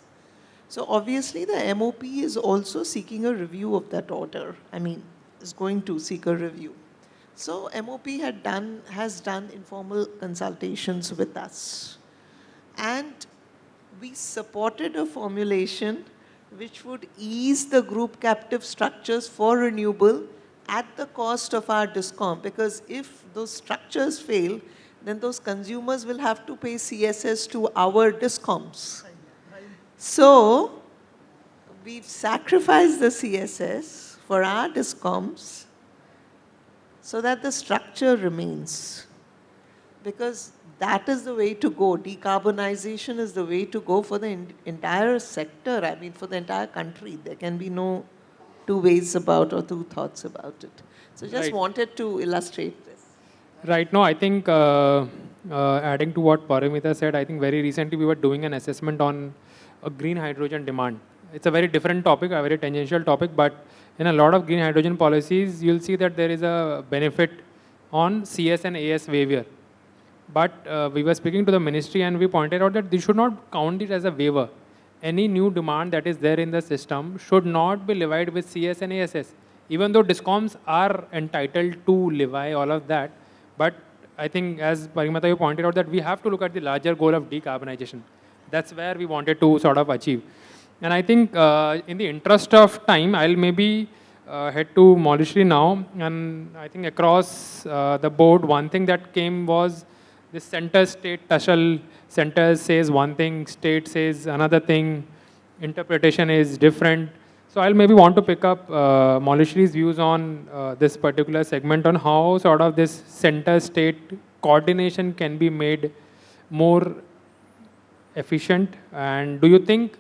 So obviously the MOP is also seeking a review of that order. I mean, is going to seek a review. So MOP has done informal consultations with us. And we supported a formulation which would ease the group captive structures for renewable at the cost of our DISCOM. Because if those structures fail, then those consumers will have to pay CSS to our DISCOMs. So we've sacrificed the CSS for our DISCOMs so that the structure remains. Because that is the way to go. Decarbonization is the way to go for the entire sector, I mean for the entire country. There can be no two ways about or two thoughts about it. So just wanted to illustrate this. Right. No, I think adding to what Paramita said, I think very recently we were doing an assessment on a green hydrogen demand. It's a very different topic, a very tangential topic, but in a lot of green hydrogen policies, you'll see that there is a benefit on CS and AS waiver. But we were speaking to the ministry and we pointed out that they should not count it as a waiver. Any new demand that is there in the system should not be levied with CS and ASS. Even though DISCOMs are entitled to levy all of that, but I think as Parimata you pointed out that we have to look at the larger goal of decarbonization. That's where we wanted to sort of achieve. And I think in the interest of time, I'll maybe head to Mollishri now. And I think across the board, one thing that came was this center-state tussle. Center says one thing, state says another thing, interpretation is different. So I'll maybe want to pick up Mollishri's views on this particular segment on how sort of this center-state coordination can be made more efficient. And do you think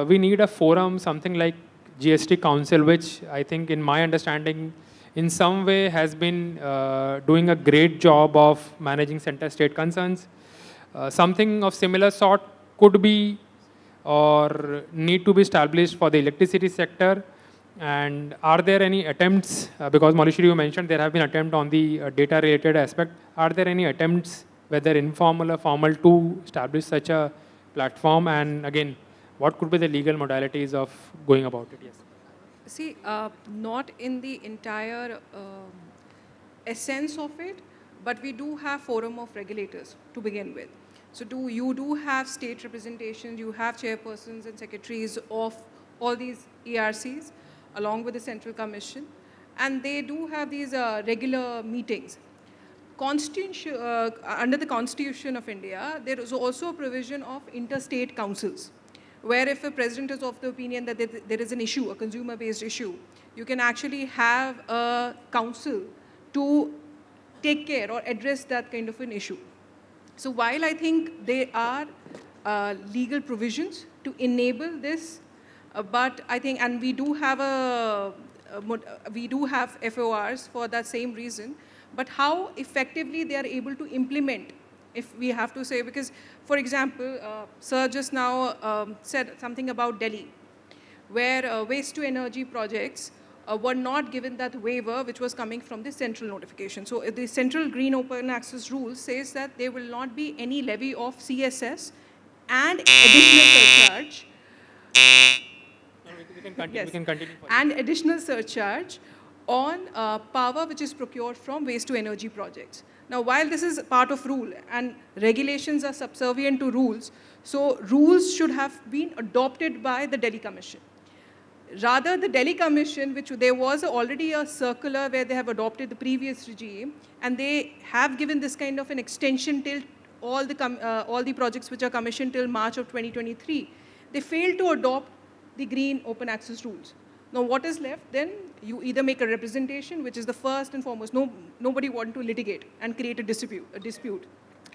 we need a forum, something like GST Council, which I think in my understanding in some way has been doing a great job of managing center-state concerns. Something of similar sort could be or need to be established for the electricity sector? And are there any attempts, because Malishri, you mentioned there have been attempts on the data related aspect, are there any attempts, whether informal or formal, to establish such a platform? And again, what could be the legal modalities of going about it? Yes. See, not in the entire essence of it, but we do have forum of regulators to begin with. So you do have state representations, you have chairpersons and secretaries of all these ERCs along with the Central Commission, and they do have these regular meetings. Under the Constitution of India, there is also a provision of interstate councils, where if a president is of the opinion that there is an issue, a consumer-based issue, you can actually have a council to take care or address that kind of an issue. So while I think there are legal provisions to enable this, but I think, and we do have FORs for that same reason, but how effectively they are able to implement, if we have to say, because, for example, Sir just now said something about Delhi, where waste to energy projects were not given that waiver which was coming from the central notification. So the central green open access rule says that there will not be any levy of CSS and additional surcharge. We can continue. Yes. We can continue. And additional surcharge on power which is procured from waste to energy projects. Now, while this is part of rule and regulations are subservient to rules, so rules should have been adopted by the Delhi Commission. Rather, the Delhi Commission, which there was already a circular where they have adopted the previous regime, and they have given this kind of an extension till all the projects which are commissioned till March of 2023. They failed to adopt the green open access rules. Now, what is left? Then you either make a representation, which is the first and foremost. Nobody wants to litigate and create a dispute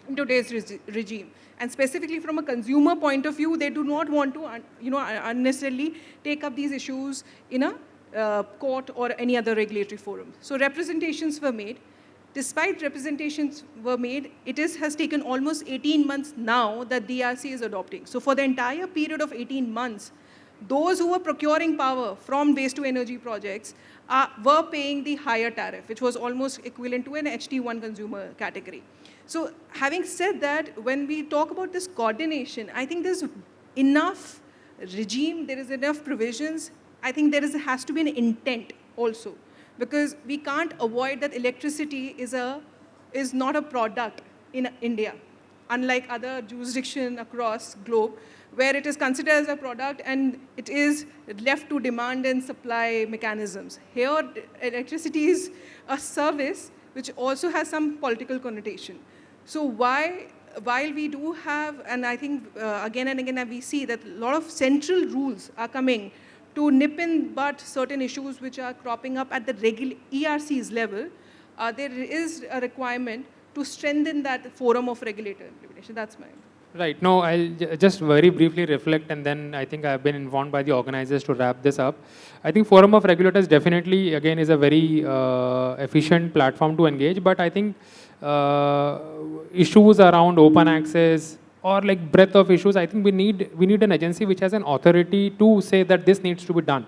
in today's regime. And specifically from a consumer point of view, they do not want to, unnecessarily take up these issues in a court or any other regulatory forum. So representations were made. Despite representations were made, has taken almost 18 months now that DRC is adopting. So for the entire period of 18 months, those who were procuring power from waste to energy projects were paying the higher tariff, which was almost equivalent to an HT1 consumer category. So having said that, when we talk about this coordination, I think there's enough regime, there is enough provisions. I think has to be an intent also, because we can't avoid that electricity is not a product in India, unlike other jurisdictions across globe, where it is considered as a product and it is left to demand and supply mechanisms. Here, electricity is a service which also has some political connotation. So while we do have, and I think again and again we see that a lot of central rules are coming to nip in but certain issues which are cropping up at the ERC's level, there is a requirement to strengthen that forum of regulator implementation. That's my... Right. No, I'll just very briefly reflect, and then I think I've been informed by the organizers to wrap this up. I think Forum of Regulators definitely, again, is a very efficient platform to engage, but I think issues around open access or like breadth of issues, I think we need an agency which has an authority to say that this needs to be done,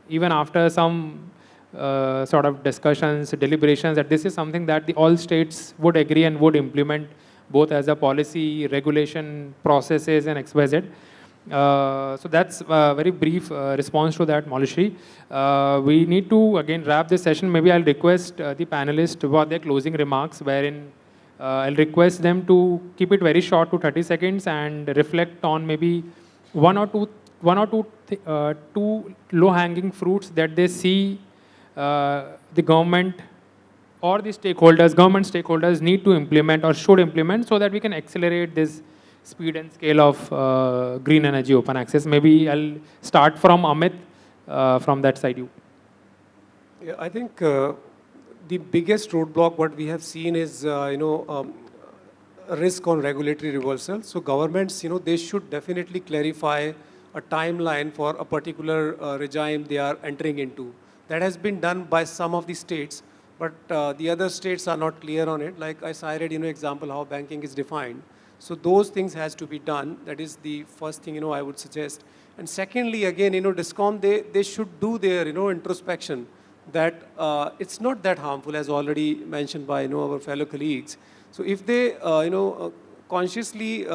even after some sort of discussions, deliberations, that this is something that all states would agree and would implement, both as a policy, regulation, processes, and XYZ. So that's a very brief response to that, Malishri. We need to, again, wrap this session. Maybe I'll request the panelists for their closing remarks, wherein I'll request them to keep it very short to 30 seconds and reflect on maybe one or two low-hanging fruits that they see the government or the government stakeholders need to implement or should implement, so that we can accelerate this speed and scale of green energy open access. Maybe I'll start from Amit, from that side. Yeah, I think the biggest roadblock what we have seen is a risk on regulatory reversal. So governments, they should definitely clarify a timeline for a particular regime they are entering into. That has been done by some of the states, but the other states are not clear on it. Like I cited, example how banking is defined. So those things has to be done. That is the first thing, I would suggest. And secondly, again, DISCOM, they should do their, introspection that it's not that harmful, as already mentioned by, our fellow colleagues. So if they, consciously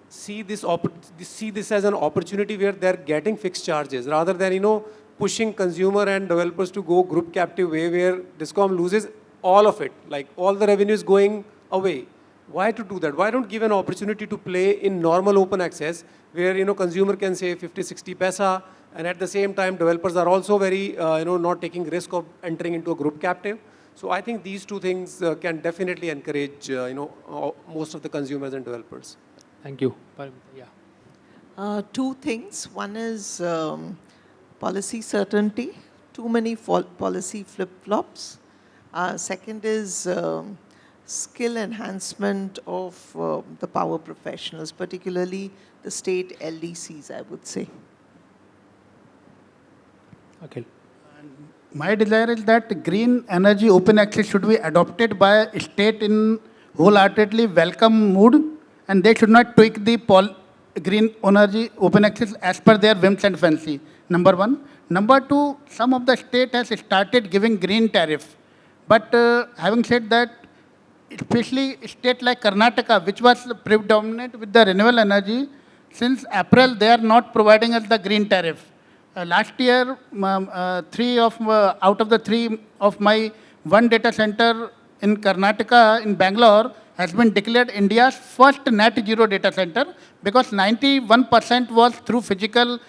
see this as an opportunity where they're getting fixed charges, rather than, pushing consumer and developers to go group captive way where DISCOM loses all of it, like all the revenue is going away. Why to do that? Why don't give an opportunity to play in normal open access where, consumer can save 50, 60 paisa, and at the same time, developers are also very, not taking risk of entering into a group captive. So I think these two things can definitely encourage, most of the consumers and developers. Thank you. Yeah. Two things. One is policy certainty, too many policy flip-flops. Second is skill enhancement of the power professionals, particularly the state LDCs, I would say. Okay. My desire is that green energy open access should be adopted by state in wholeheartedly welcome mood, and they should not tweak the green energy open access as per their whims and fancy. Number one. Number two, some of the state has started giving green tariff. But having said that, especially state like Karnataka, which was predominant with the renewable energy, since April they are not providing us the green tariff. Last year, out of the three of my one data center in Karnataka, in Bangalore, has been declared India's first net zero data center because 91% was through physical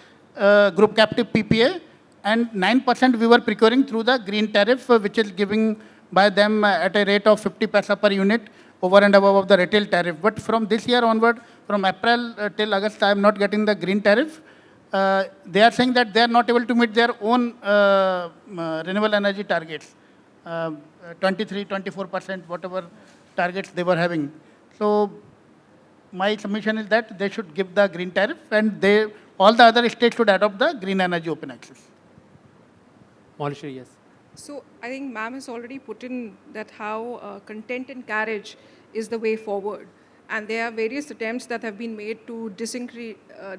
group captive PPA and 9% we were procuring through the green tariff, which is giving by them at a rate of 50 paisa per unit over and above of the retail tariff. But from this year onward, from April till August, I am not getting the green tariff. They are saying that they are not able to meet their own renewable energy targets, 23, 24%, whatever targets they were having. So my submission is that they should give the green tariff and all the other states should adopt the green energy open access. Molishri, yes. So I think ma'am has already put in that how content and carriage is the way forward. And there are various attempts that have been made to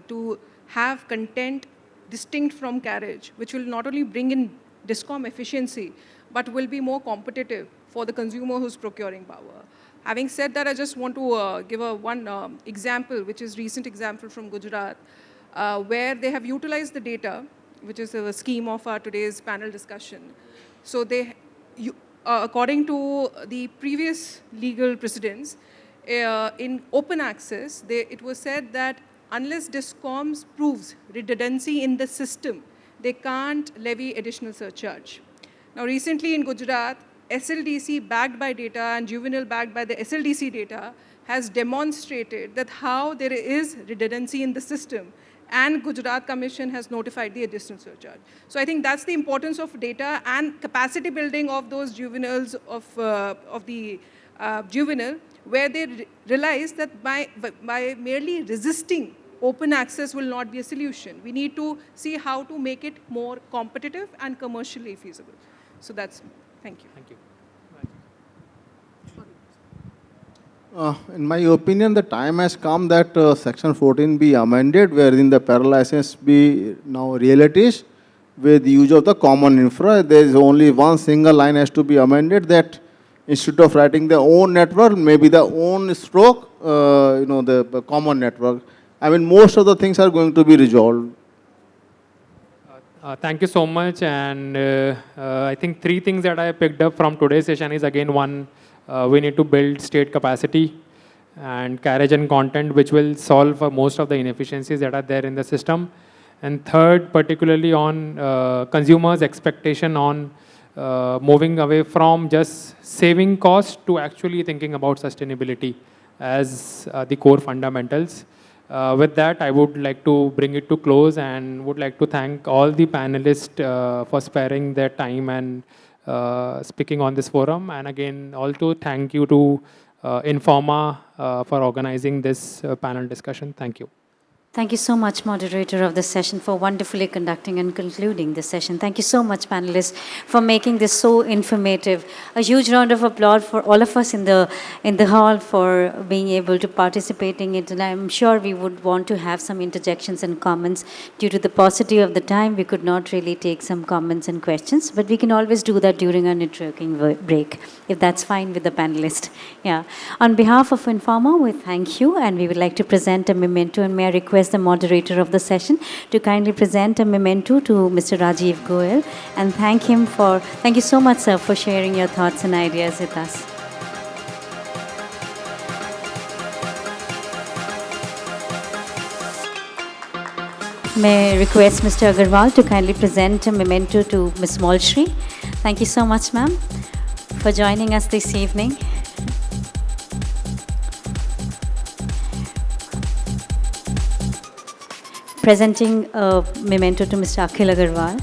to have content distinct from carriage, which will not only bring in DISCOM efficiency, but will be more competitive for the consumer who's procuring power. Having said that, I just want to give one example, which is recent example from Gujarat, where they have utilized the data, which is the scheme of our today's panel discussion. So according to the previous legal precedents, in open access, it was said that unless DISCOMs proves redundancy in the system, they can't levy additional surcharge. Now, recently in Gujarat, SLDC backed by data and Juvenile backed by the SLDC data has demonstrated that how there is redundancy in the system, and Gujarat Commission has notified the additional surcharge. So I think that's the importance of data and capacity building of those juveniles of the juvenile, where they realize that by merely resisting open access will not be a solution. We need to see how to make it more competitive and commercially feasible. So that's, thank you. Thank you. In my opinion, the time has come that Section 14 be amended, wherein the parallel license be now realities with the use of the common infra. There is only one single line has to be amended, that instead of writing their own network, maybe the own stroke, the common network. I mean, most of the things are going to be resolved. Thank you so much. And I think three things that I picked up from today's session is, again, one, we need to build state capacity and carriage and content, which will solve most of the inefficiencies that are there in the system. And third, particularly on consumers' expectation on moving away from just saving cost to actually thinking about sustainability as the core fundamentals. With that, I would like to bring it to close and would like to thank all the panelists for sparing their time and speaking on this forum. And again, also thank you to Informa for organizing this panel discussion. Thank you. Thank you so much, moderator of this session, for wonderfully conducting and concluding this session. Thank you so much, panelists, for making this so informative. A huge round of applause for all of us in the hall for being able to participate in it. And I'm sure we would want to have some interjections and comments. Due to the paucity of the time, we could not really take some comments and questions, but we can always do that during our networking break, if that's fine with the panelists. Yeah. On behalf of Informa, we thank you, and we would like to present a memento, and may I request the moderator of the session to kindly present a memento to Mr. Rajiv Goel and thank you so much, sir, for sharing your thoughts and ideas with us. May I request Mr. Agarwal to kindly present a memento to Ms. Molshri. Thank you so much, ma'am, for joining us this evening. Presenting a memento to Mr. Akhil Agarwal.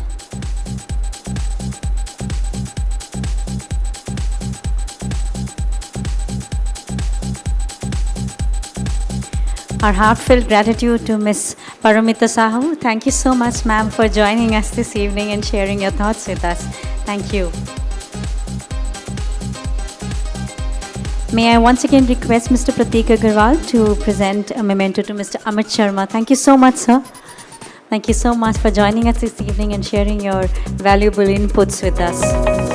Our heartfelt gratitude to Ms. Paramita Sahu. Thank you so much, ma'am, for joining us this evening and sharing your thoughts with us. Thank you. May I once again request Mr. Pratik Agarwal to present a memento to Mr. Amit Sharma. Thank you so much, sir. Thank you so much for joining us this evening and sharing your valuable inputs with us.